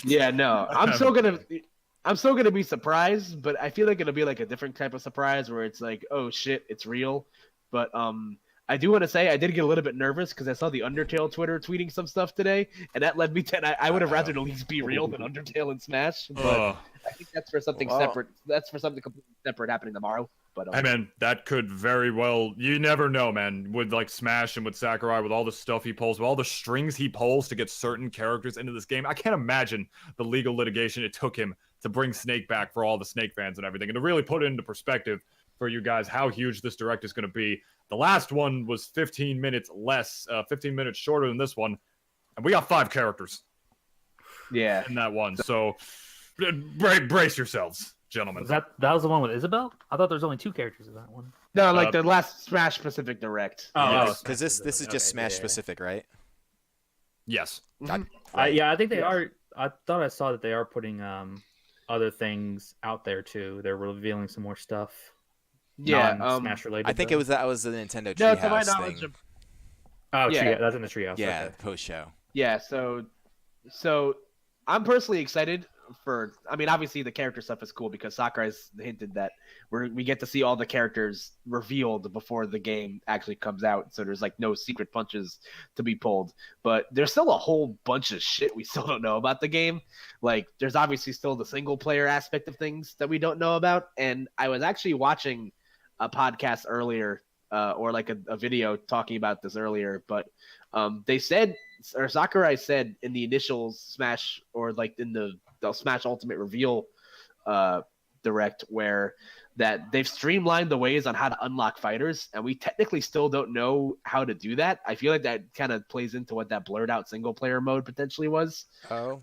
[SPEAKER 2] Yeah, no, I'm still gonna be surprised, but I feel like it'll be a different type of surprise where it's oh shit, it's real. But I do want to say I did get a little bit nervous because I saw the Undertale Twitter tweeting some stuff today, and that led me to I would have rather the leaks be real than Undertale and Smash. But
[SPEAKER 5] Ugh.
[SPEAKER 2] I think that's for something
[SPEAKER 1] Well-
[SPEAKER 2] separate. That's for something completely separate happening tomorrow. But
[SPEAKER 5] Hey man, that could very well. You never know, man. With Smash and with Sakurai, with all the stuff he pulls, with all the strings he pulls to get certain characters into this game, I can't imagine the legal litigation it took him to bring Snake back for all the Snake fans and everything. And to really put it into perspective, for you guys how huge this direct is going to be. The last one was 15 minutes less, 15 minutes shorter than this one, and we got 5 characters.
[SPEAKER 2] Yeah.
[SPEAKER 5] In that one, so brace yourselves, gentlemen.
[SPEAKER 3] That was the one with Isabel? I thought there was only 2 characters in that one.
[SPEAKER 2] No, like the last Smash specific direct.
[SPEAKER 1] Because this is just
[SPEAKER 3] Okay,
[SPEAKER 1] Smash
[SPEAKER 3] yeah.
[SPEAKER 1] specific, right?
[SPEAKER 5] Yes.
[SPEAKER 2] Mhm.
[SPEAKER 3] Yeah, I think they are. I thought I saw that they are putting other things out there too. They're revealing some more stuff.
[SPEAKER 2] Yeah.
[SPEAKER 3] Smash related.
[SPEAKER 1] I think
[SPEAKER 3] though.
[SPEAKER 1] that was the Nintendo
[SPEAKER 2] No, to my
[SPEAKER 1] Treehouse
[SPEAKER 2] knowledge,
[SPEAKER 1] thing.
[SPEAKER 3] Oh,
[SPEAKER 2] yeah.
[SPEAKER 3] that's in the treehouse.
[SPEAKER 1] Yeah,
[SPEAKER 3] Okay.
[SPEAKER 1] post show.
[SPEAKER 2] Yeah, so I'm personally excited for. I mean, obviously the character stuff is cool because Sakurai's hinted that we get to see all the characters revealed before the game actually comes out. So there's like no secret punches to be pulled. But there's still a whole bunch of shit we still don't know about the game. Like there's obviously still the single player aspect of things that we don't know about. And I was actually watching a podcast earlier, or like a video talking about this earlier, but they said, or Sakurai said in the initial Smash, or like in the Smash Ultimate reveal direct, where that they've streamlined the ways on how to unlock fighters, and we technically still don't know how to do that. I feel like that kind of plays into what that blurred out single player mode potentially was.
[SPEAKER 1] Oh.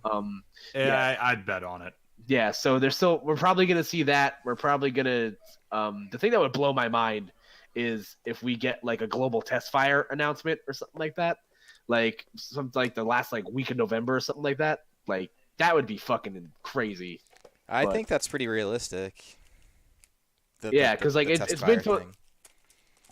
[SPEAKER 5] Yeah, I'd bet on it.
[SPEAKER 2] Yeah, so we're probably gonna see that. We're probably gonna the thing that would blow my mind is if we get like a global test fire announcement or something like that. Like something like the last like week of November or something like that. Like that would be fucking crazy.
[SPEAKER 1] I
[SPEAKER 2] But-
[SPEAKER 1] think that's pretty realistic.
[SPEAKER 2] Yeah, 'cause, like,
[SPEAKER 1] the
[SPEAKER 2] it's
[SPEAKER 1] test
[SPEAKER 2] been
[SPEAKER 1] fire
[SPEAKER 2] to-
[SPEAKER 1] thing.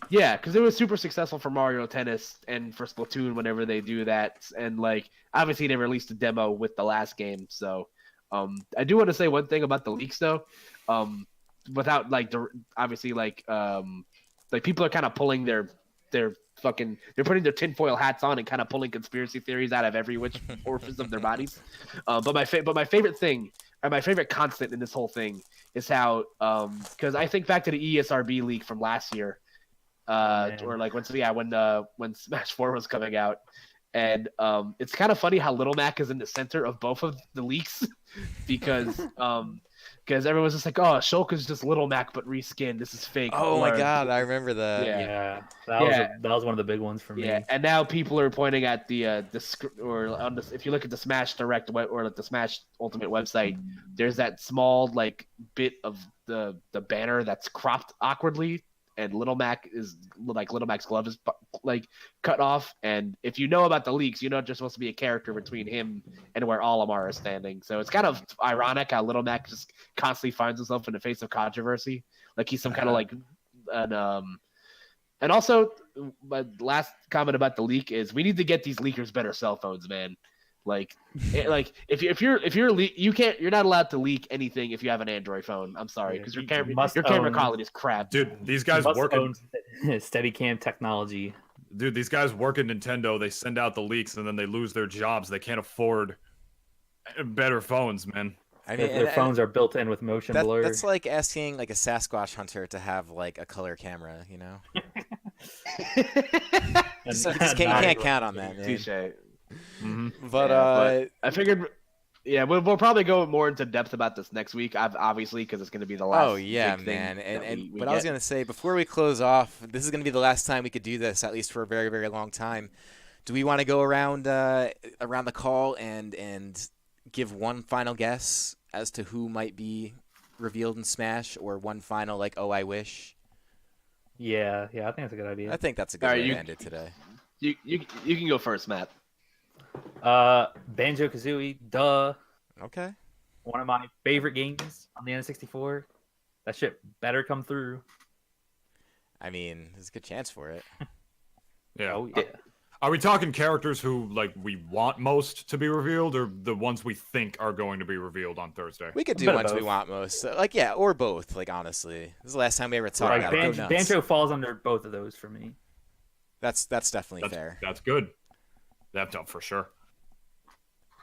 [SPEAKER 2] Yeah, because it was super successful for Mario Tennis and for Splatoon whenever they do that, and like obviously they released a demo with the last game. So I do want to say one thing about the leaks though, without like obviously like people are kind of pulling their they're putting their tinfoil hats on and kind of pulling conspiracy theories out of every which orifice of their bodies. But my favorite thing, or my favorite constant in this whole thing, is how because I think back to the ESRB leak from last year, or like when Smash 4 was coming out, and it's kind of funny how Little Mac is in the center of both of the leaks because everyone's just like, oh, Shulk is just Little Mac but reskinned. This is fake.
[SPEAKER 1] Oh my
[SPEAKER 2] Or-
[SPEAKER 1] god, I remember that.
[SPEAKER 2] Yeah.
[SPEAKER 3] That was one of the big ones for me.
[SPEAKER 2] Yeah, and now people are pointing at the or on this. If you look at the Smash Direct or like the Smash Ultimate website, there's that small like bit of the banner that's cropped awkwardly, and Little Mac's glove is like cut off. And if you know about the leaks, you know there's supposed to be a character between him and where Olimar is standing. So it's kind of ironic how Little Mac just constantly finds himself in the face of controversy, like he's some kind of like an And also, my last comment about the leak is we need to get these leakers better cell phones, man. Like if you're not allowed to leak anything if you have an Android phone. I'm sorry, because your camera quality is crap.
[SPEAKER 5] Dude, these guys
[SPEAKER 3] Must
[SPEAKER 5] work
[SPEAKER 3] own Steadicam technology.
[SPEAKER 5] Dude, these guys work at Nintendo. They send out the leaks and then they lose their jobs. They can't afford better phones, man.
[SPEAKER 1] I mean,
[SPEAKER 3] Their phones are built in with motion blur.
[SPEAKER 1] That's like asking like a Sasquatch hunter to have like a color camera, you know? You can't count on that, man.
[SPEAKER 2] Touche.
[SPEAKER 5] Mm-hmm.
[SPEAKER 1] But
[SPEAKER 2] I figured, we'll probably go more into depth about this next week, obviously, because it's going to be the last.
[SPEAKER 1] oh yeah,
[SPEAKER 2] big thing
[SPEAKER 1] man.
[SPEAKER 2] that we
[SPEAKER 1] But I was
[SPEAKER 2] get.
[SPEAKER 1] gonna say before we close off, this is gonna be the last time we could do this, at least for a very, very long time. Do we want to go around the call and give one final guess as to who might be revealed in Smash, or one final like, oh, I wish?
[SPEAKER 3] Yeah, I think that's a good idea.
[SPEAKER 1] I think that's a good
[SPEAKER 2] All right,
[SPEAKER 1] way
[SPEAKER 2] you-
[SPEAKER 1] to end it today.
[SPEAKER 2] You can go first, Matt.
[SPEAKER 3] Banjo Kazooie, duh.
[SPEAKER 1] Okay.
[SPEAKER 3] One of my favorite games on the N64. That shit better come through.
[SPEAKER 1] I mean, there's a good chance for it.
[SPEAKER 5] Yeah.
[SPEAKER 3] Oh yeah.
[SPEAKER 5] Are we talking characters who like we want most to be revealed, or the ones we think are going to be revealed on Thursday?
[SPEAKER 1] We could do
[SPEAKER 3] Bit of
[SPEAKER 1] ones we
[SPEAKER 3] both.
[SPEAKER 1] want most. Like, yeah, or both, like, honestly. This is the last time we ever talked
[SPEAKER 3] Like
[SPEAKER 1] about it. Go nuts.
[SPEAKER 3] Banjo falls under both of those for me.
[SPEAKER 1] That's definitely fair.
[SPEAKER 5] That's good. That's up for sure.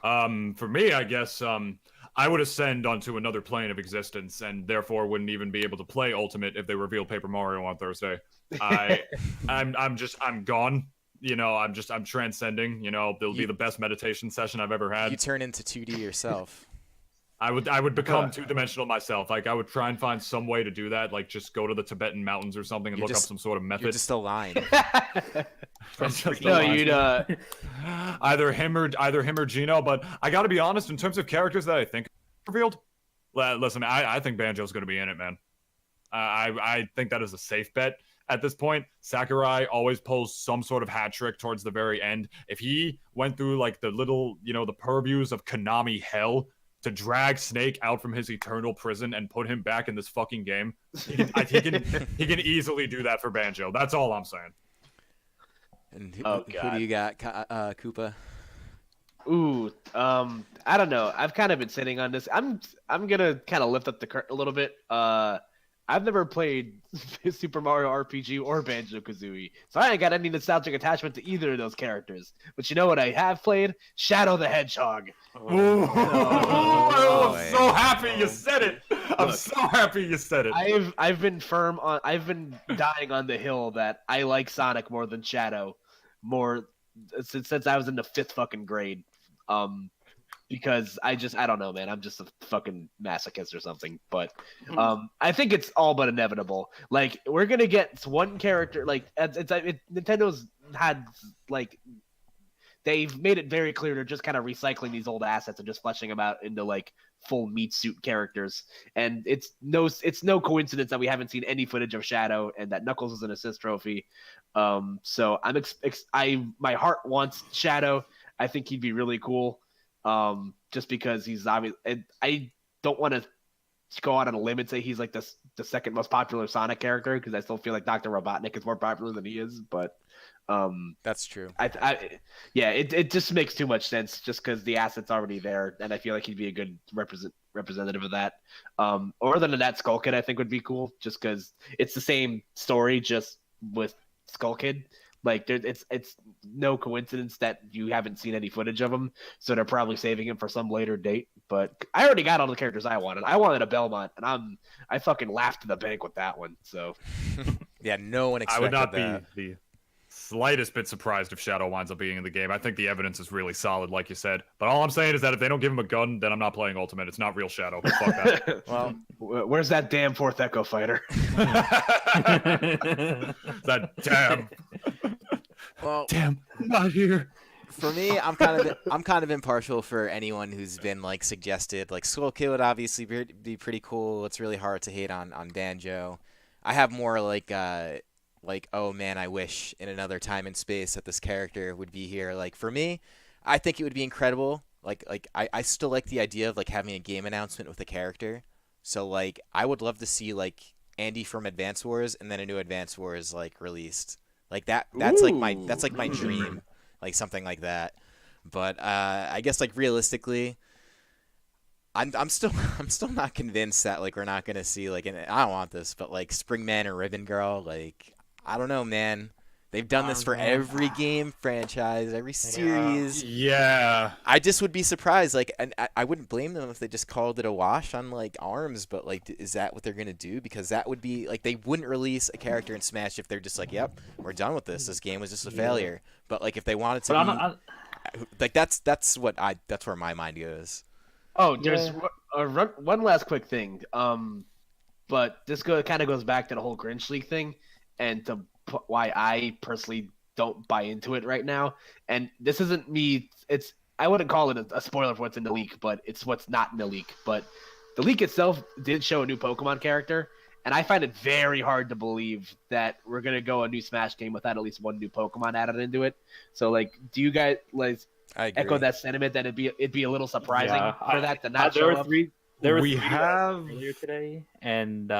[SPEAKER 5] For me, I guess I would ascend onto another plane of existence, and therefore wouldn't even be able to play Ultimate if they reveal Paper Mario on Thursday. I'm gone. You know, I'm transcending. You know, it'll be the best meditation session I've ever had.
[SPEAKER 1] You turn into 2D yourself.
[SPEAKER 5] I would become two-dimensional myself. Like I would try and find some way to do that, like just go to the Tibetan mountains or something and look up some sort of method.
[SPEAKER 1] You're just a line.
[SPEAKER 5] That's just
[SPEAKER 2] No,
[SPEAKER 5] a line.
[SPEAKER 2] you'd
[SPEAKER 5] either him or Gino. But I got to be honest, in terms of characters that I think revealed, listen, I think Banjo's going to be in it, man. I think that is a safe bet at this point. Sakurai always pulls some sort of hat trick towards the very end. If he went through like the little, the purviews of Konami hell to drag Snake out from his eternal prison and put him back in this fucking game, he can easily do that for Banjo. That's all I'm saying.
[SPEAKER 1] And who do you got, Koopa?
[SPEAKER 2] Ooh, I don't know. I've kind of been sitting on this. I'm gonna kind of lift up the curtain a little bit. I've never played Super Mario RPG or Banjo-Kazooie, so I ain't got any nostalgic attachment to either of those characters. But you know what I have played? Shadow the Hedgehog.
[SPEAKER 5] I'm so happy you said it. I'm so happy you said it.
[SPEAKER 2] I've been dying on the hill that I like Sonic more than Shadow, since I was in the 5th fucking grade. Because I don't know, man. I'm just a fucking masochist or something. But I think it's all but inevitable. Like, we're gonna get one character. Like, Nintendo's had like, they've made it very clear they're just kind of recycling these old assets and just fleshing them out into like full meat suit characters. And it's no coincidence that we haven't seen any footage of Shadow and that Knuckles is an assist trophy. So my heart wants Shadow. I think he'd be really cool. Just because he's obvious. And I don't want to go out on a limb and say he's like the second most popular Sonic character, because I still feel like Dr. Robotnik is more popular than he is. But
[SPEAKER 1] that's true.
[SPEAKER 2] It just makes too much sense just because the asset's already there, and I feel like he'd be a good representative of that. Or than that, Skull Kid I think would be cool, just because it's the same story just with Skull Kid. Like, it's no coincidence that you haven't seen any footage of him, so they're probably saving him for some later date. But I already got all the characters I wanted. I wanted a Belmont, and I fucking laughed to the bank with that one. So
[SPEAKER 1] yeah, no one expected that.
[SPEAKER 5] I would not be the slightest bit surprised if Shadow winds up being in the game. I think the evidence is really solid, like you said. But all I'm saying is that if they don't give him a gun, then I'm not playing Ultimate. It's not real Shadow. Fuck that.
[SPEAKER 1] Well,
[SPEAKER 2] where's that damn 4th Echo Fighter?
[SPEAKER 5] That damn.
[SPEAKER 1] Well,
[SPEAKER 5] damn, not here.
[SPEAKER 1] For me, I'm kind of impartial for anyone who's been like suggested. Like Skull Kid would obviously be pretty cool. It's really hard to hate on Banjo. I have more like oh man, I wish in another time and space that this character would be here. Like for me, I think it would be incredible. I still like the idea of like having a game announcement with a character. So like I would love to see like Andy from Advance Wars and then a new Advance Wars like released. Like that's like my dream, like something like that. But I guess like realistically, I'm still not convinced that like we're not gonna see like I don't want this, but like Springman or Ribbon Girl, like I don't know, man. They've done this for every game franchise, every series.
[SPEAKER 5] Yeah.
[SPEAKER 1] I just would be surprised. Like, and I wouldn't blame them if they just called it a wash on like ARMS. But like, is that what they're gonna do? Because that would be like they wouldn't release a character in Smash if they're just like, "Yep, we're done with this. This game was just a failure." But like, if they wanted to, like that's where my mind goes.
[SPEAKER 2] Oh, there's one last quick thing. But this kind of goes back to the whole Grinch League thing, and to why I personally don't buy into it right now. And this isn't me. I wouldn't call it a spoiler for what's in the leak, but it's what's not in the leak. But the leak itself did show a new Pokemon character, and I find it very hard to believe that we're gonna go a new Smash game without at least one new Pokemon added into it. So, like, do you guys like echo that sentiment that it'd be a little surprising for that to not show up?
[SPEAKER 3] There were three earlier today, and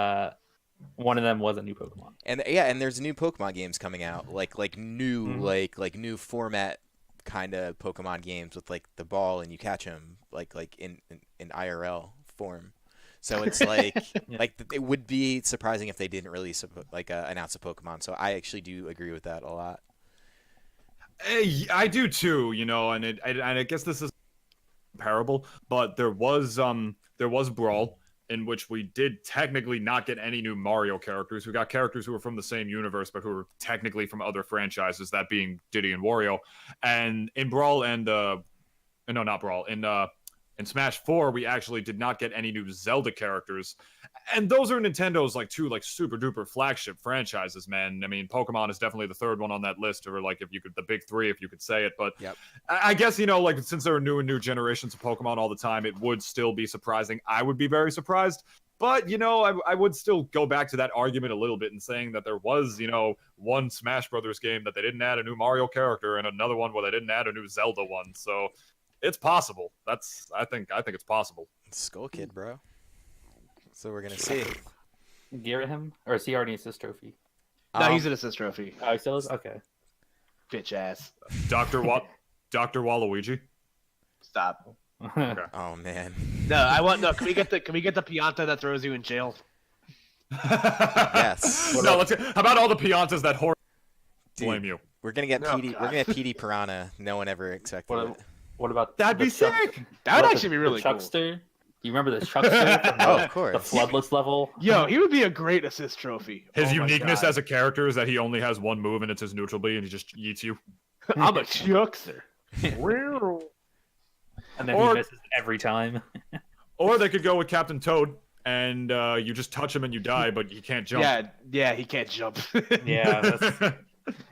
[SPEAKER 3] one of them was a new Pokemon.
[SPEAKER 1] And there's new Pokemon games coming out, like new like new format kind of Pokemon games with like the ball and you catch them like in IRL form. So it's like like it would be surprising if they didn't release announce a Pokemon. So I actually do agree with that a lot.
[SPEAKER 5] I do too, and I guess this is comparable, but there was Brawl, in which we did technically not get any new Mario characters. We got characters who were from the same universe, but who were technically from other franchises, that being Diddy and Wario. And in Brawl and no, not Brawl, in In Smash 4, we actually did not get any new Zelda characters. And those are Nintendo's like two like super duper flagship franchises, man. I mean, Pokemon is definitely the third one on that list, or like if you could the big three, if you could say it. But
[SPEAKER 1] Yep.
[SPEAKER 5] I guess, you know, like since there are new and new generations of Pokemon all the time, it would still be surprising. I would be very surprised. But, you know, I would still go back to that argument a little bit in saying that there was, you know, one Smash Brothers game that they didn't add a new Mario character and another one where they didn't add a new Zelda one. So it's possible. I think it's possible.
[SPEAKER 1] Skull Kid, bro. So we're gonna see.
[SPEAKER 3] Gear him, or is he already an assist trophy?
[SPEAKER 2] No, he's an assist trophy.
[SPEAKER 3] Oh, he still is. Okay.
[SPEAKER 2] Bitch ass.
[SPEAKER 5] Dr. Waluigi.
[SPEAKER 2] Stop.
[SPEAKER 5] Okay.
[SPEAKER 1] Oh man.
[SPEAKER 2] No, I want no. Can we get the Pianta that throws you in jail?
[SPEAKER 1] Yes.
[SPEAKER 5] No, let's get, how about all the Piantas that horror blame you?
[SPEAKER 1] We're gonna get
[SPEAKER 2] Oh,
[SPEAKER 1] PD. We're
[SPEAKER 2] God.
[SPEAKER 1] gonna get PD Piranha. No one ever expected
[SPEAKER 3] What,
[SPEAKER 1] it.
[SPEAKER 3] what about
[SPEAKER 5] That'd
[SPEAKER 3] the
[SPEAKER 5] be
[SPEAKER 3] Chuck-
[SPEAKER 5] sick.
[SPEAKER 2] That would
[SPEAKER 3] what
[SPEAKER 2] actually be really
[SPEAKER 3] the
[SPEAKER 2] cool.
[SPEAKER 3] Chuckster? Do you remember the Chuckster from
[SPEAKER 1] Oh,
[SPEAKER 3] the,
[SPEAKER 1] of course.
[SPEAKER 3] the Floodless level?
[SPEAKER 2] Yo, he would be a great assist trophy.
[SPEAKER 5] His
[SPEAKER 2] Oh my
[SPEAKER 5] uniqueness
[SPEAKER 2] God.
[SPEAKER 5] as a character is that he only has one move and it's his neutral B and he just eats you.
[SPEAKER 2] I'm a chuckster.
[SPEAKER 3] And then
[SPEAKER 5] Or-
[SPEAKER 3] he misses every time.
[SPEAKER 5] Or they could go with Captain Toad and you just touch him and you die, but he can't jump.
[SPEAKER 2] Yeah, he can't jump.
[SPEAKER 3] Yeah,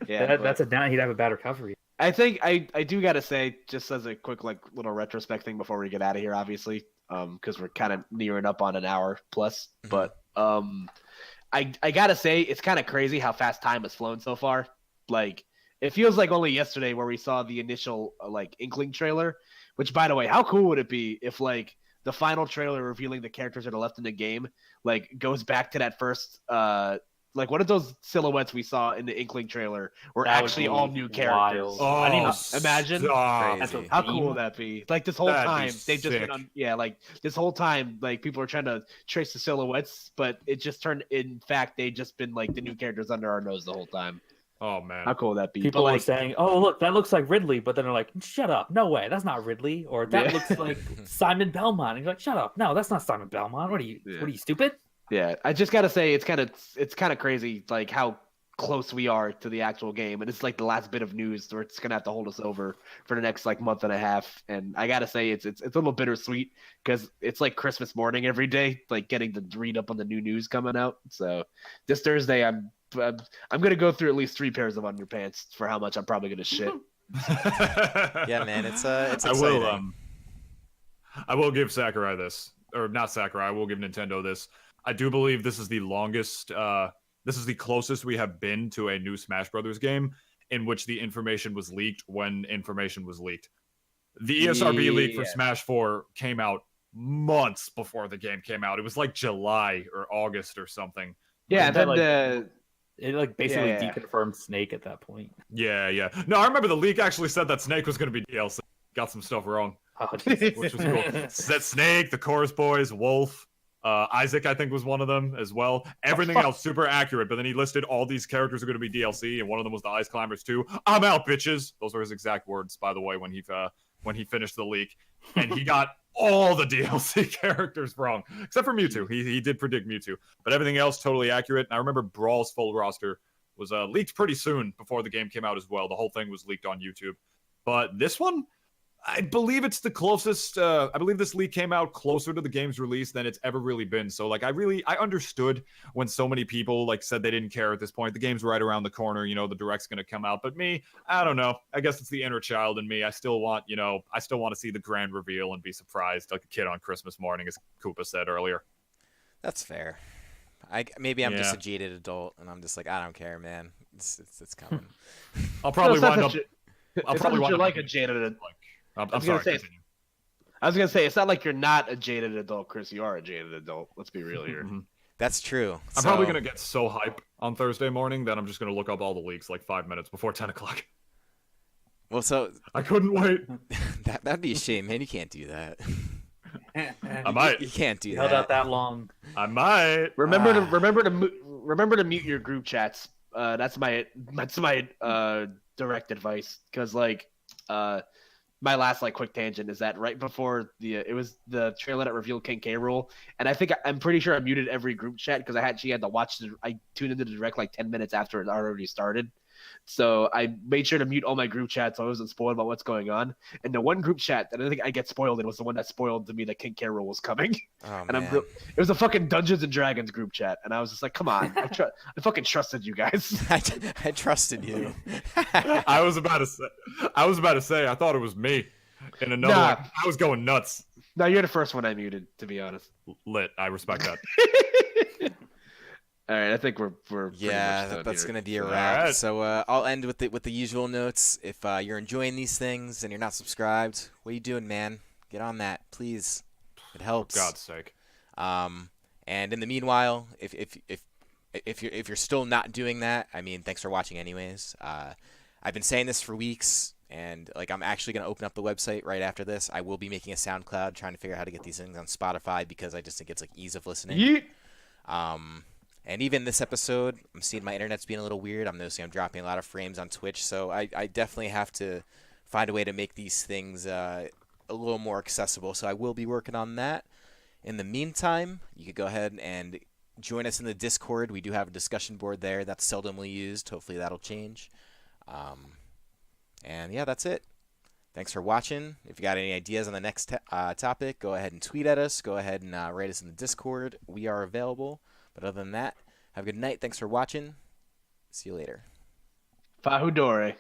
[SPEAKER 2] yeah.
[SPEAKER 3] that's a down. He'd have a bad recovery.
[SPEAKER 2] I think I do gotta say, just as a quick like little retrospect thing before we get out of here, obviously, because we're kind of nearing up on an hour plus.
[SPEAKER 1] Mhm.
[SPEAKER 2] But I gotta say, it's kind of crazy how fast time has flown so far. Like, it feels like only yesterday where we saw the initial like Inkling trailer. Which, by the way, how cool would it be if like the final trailer revealing the characters that are left in the game like goes back to that first like what are those silhouettes we saw in the Inkling trailer were
[SPEAKER 3] That would
[SPEAKER 2] actually
[SPEAKER 3] be
[SPEAKER 2] all new characters.
[SPEAKER 3] wild.
[SPEAKER 5] Oh,
[SPEAKER 3] I didn't even
[SPEAKER 2] imagine.
[SPEAKER 5] stop.
[SPEAKER 1] Crazy.
[SPEAKER 2] How cool would that be? Like this whole
[SPEAKER 5] That'd be
[SPEAKER 2] time they've just been
[SPEAKER 5] sick.
[SPEAKER 2] on like this whole time like people are trying to trace the silhouettes, but it just turned in fact they just been like the new characters under our nose the whole time.
[SPEAKER 5] Oh man.
[SPEAKER 2] How cool would that be?
[SPEAKER 3] People
[SPEAKER 2] But,
[SPEAKER 3] were
[SPEAKER 2] like,
[SPEAKER 3] saying, "Oh, look, that looks like Ridley," but then they're like, "Shut up! No way, that's not Ridley." Or that
[SPEAKER 2] Yeah.
[SPEAKER 3] looks like Simon Belmont. And you're like, "Shut up! No, that's not Simon Belmont. What are you?
[SPEAKER 2] Yeah.
[SPEAKER 3] What are you stupid?"
[SPEAKER 2] yeah, I just gotta say it's kind of crazy like how close we are to the actual game, and it's like the last bit of news where it's gonna have to hold us over for the next like month and a half. And I gotta say it's a little bittersweet because it's like Christmas morning every day, like getting to read up on the new news coming out. So this Thursday I'm gonna go through at least 3 pairs of underpants for how much I'm probably gonna shit.
[SPEAKER 1] Yeah, man. It's
[SPEAKER 5] I
[SPEAKER 1] exciting.
[SPEAKER 5] will I will give Sakurai this. Or not Sakurai, I will give Nintendo this. I do believe this is the longest this is the closest we have been to a new Smash Brothers game in which the information was leaked when information was leaked. The ESRB leak for
[SPEAKER 2] Yeah.
[SPEAKER 5] Smash 4 came out months before the game came out. It was like July or August or something.
[SPEAKER 2] Yeah,
[SPEAKER 3] Isn't that,
[SPEAKER 2] then
[SPEAKER 3] It like basically
[SPEAKER 2] Yeah.
[SPEAKER 3] deconfirmed Snake at that point.
[SPEAKER 5] Yeah, yeah. No, I remember the leak actually said that Snake was going to be DLC. Got some stuff wrong,
[SPEAKER 3] Oh, Jesus.
[SPEAKER 5] which was cool. Said Snake, the Chorus Boys, Wolf, Isaac, I think was one of them as well. Everything else super accurate, but then he listed all these characters are going to be DLC, and one of them was the Ice Climbers too. I'm out, bitches. Those were his exact words, by the way, when he finished the leak, and he got all the DLC characters wrong, except for Mewtwo. He did predict Mewtwo, but everything else totally accurate. And I remember Brawl's full roster was leaked pretty soon before the game came out as well. The whole thing was leaked on YouTube, but this one, I believe it's the closest. I believe this leak came out closer to the game's release than it's ever really been. So, like, I understood when so many people like said they didn't care at this point. The game's right around the corner. You know, the direct's gonna come out. But me, I don't know. I guess it's the inner child in me. I still want to see the grand reveal and be surprised like a kid on Christmas morning, as Koopa said earlier.
[SPEAKER 1] That's fair. Maybe I'm just
[SPEAKER 5] Yeah.
[SPEAKER 1] a jaded adult, and I'm just like, I don't care, man. It's coming.
[SPEAKER 5] I'll probably wind up. I'll
[SPEAKER 2] It's
[SPEAKER 5] probably
[SPEAKER 2] not that
[SPEAKER 5] wind
[SPEAKER 2] you're
[SPEAKER 5] up
[SPEAKER 2] like a
[SPEAKER 5] like.
[SPEAKER 2] jaded.
[SPEAKER 5] I'm
[SPEAKER 2] was
[SPEAKER 5] sorry.
[SPEAKER 2] gonna say-
[SPEAKER 5] Continue.
[SPEAKER 2] I was gonna say it's not like you're not a jaded adult, Chris. You are a jaded adult. Let's be real here.
[SPEAKER 5] Mhm.
[SPEAKER 1] That's true.
[SPEAKER 5] I'm probably gonna get so hype on Thursday morning that I'm just gonna look up all the leaks like 5 minutes before 10 o'clock.
[SPEAKER 1] Well, so
[SPEAKER 5] I couldn't wait.
[SPEAKER 1] that'd be a shame, man. You can't do that.
[SPEAKER 5] I might.
[SPEAKER 1] You can't do
[SPEAKER 3] You
[SPEAKER 1] that.
[SPEAKER 3] held out that long.
[SPEAKER 5] I might.
[SPEAKER 2] Remember to
[SPEAKER 1] Ah.
[SPEAKER 2] remember to mute your group chats. That's my direct advice because like my last like quick tangent is that right before it was the trailer that revealed King K. Rool, and I'm pretty sure I muted every group chat because I actually had to watch I tuned into the direct like 10 minutes after it already started. So I made sure to mute all my group chats so I wasn't spoiled about what's going on. And the one group chat that I think I get spoiled in was the one that spoiled to me that King K. Rool was coming.
[SPEAKER 1] Oh,
[SPEAKER 2] And
[SPEAKER 1] man.
[SPEAKER 2] it was a fucking Dungeons and Dragons group chat, and I was just like, "Come on, I fucking trusted you guys."
[SPEAKER 1] I trusted you.
[SPEAKER 5] I was about to say, I thought it was me. In another
[SPEAKER 2] Nah.
[SPEAKER 5] one, I was going nuts.
[SPEAKER 2] No, you're the first one I muted, to be honest.
[SPEAKER 5] Lit. I respect that.
[SPEAKER 2] All right, I think we're pretty
[SPEAKER 1] Yeah,
[SPEAKER 2] much done
[SPEAKER 1] that's
[SPEAKER 2] here.
[SPEAKER 1] gonna be a
[SPEAKER 5] All
[SPEAKER 1] wrap.
[SPEAKER 5] right.
[SPEAKER 1] So I'll end with the usual notes. If you're enjoying these things and you're not subscribed, what are you doing, man? Get on that, please. It helps.
[SPEAKER 5] For God's sake.
[SPEAKER 1] And in the meanwhile, if you're still not doing that, I mean, thanks for watching, anyways. I've been saying this for weeks, and like I'm actually gonna open up the website right after this. I will be making a SoundCloud, trying to figure out how to get these things on Spotify because I just think it's like ease of listening.
[SPEAKER 2] Yeet.
[SPEAKER 1] And even this episode, I'm seeing my internet's being a little weird. I'm noticing I'm dropping a lot of frames on Twitch, so I definitely have to find a way to make these things a little more accessible. So I will be working on that. In the meantime, you could go ahead and join us in the Discord. We do have a discussion board there that's seldomly used. Hopefully that'll change. And yeah, that's it. Thanks for watching. If you got any ideas on the next topic, go ahead and tweet at us. Go ahead and write us in the Discord. We are available. But other than that, have a good night. Thanks for watching. See you later.
[SPEAKER 2] Fahudore.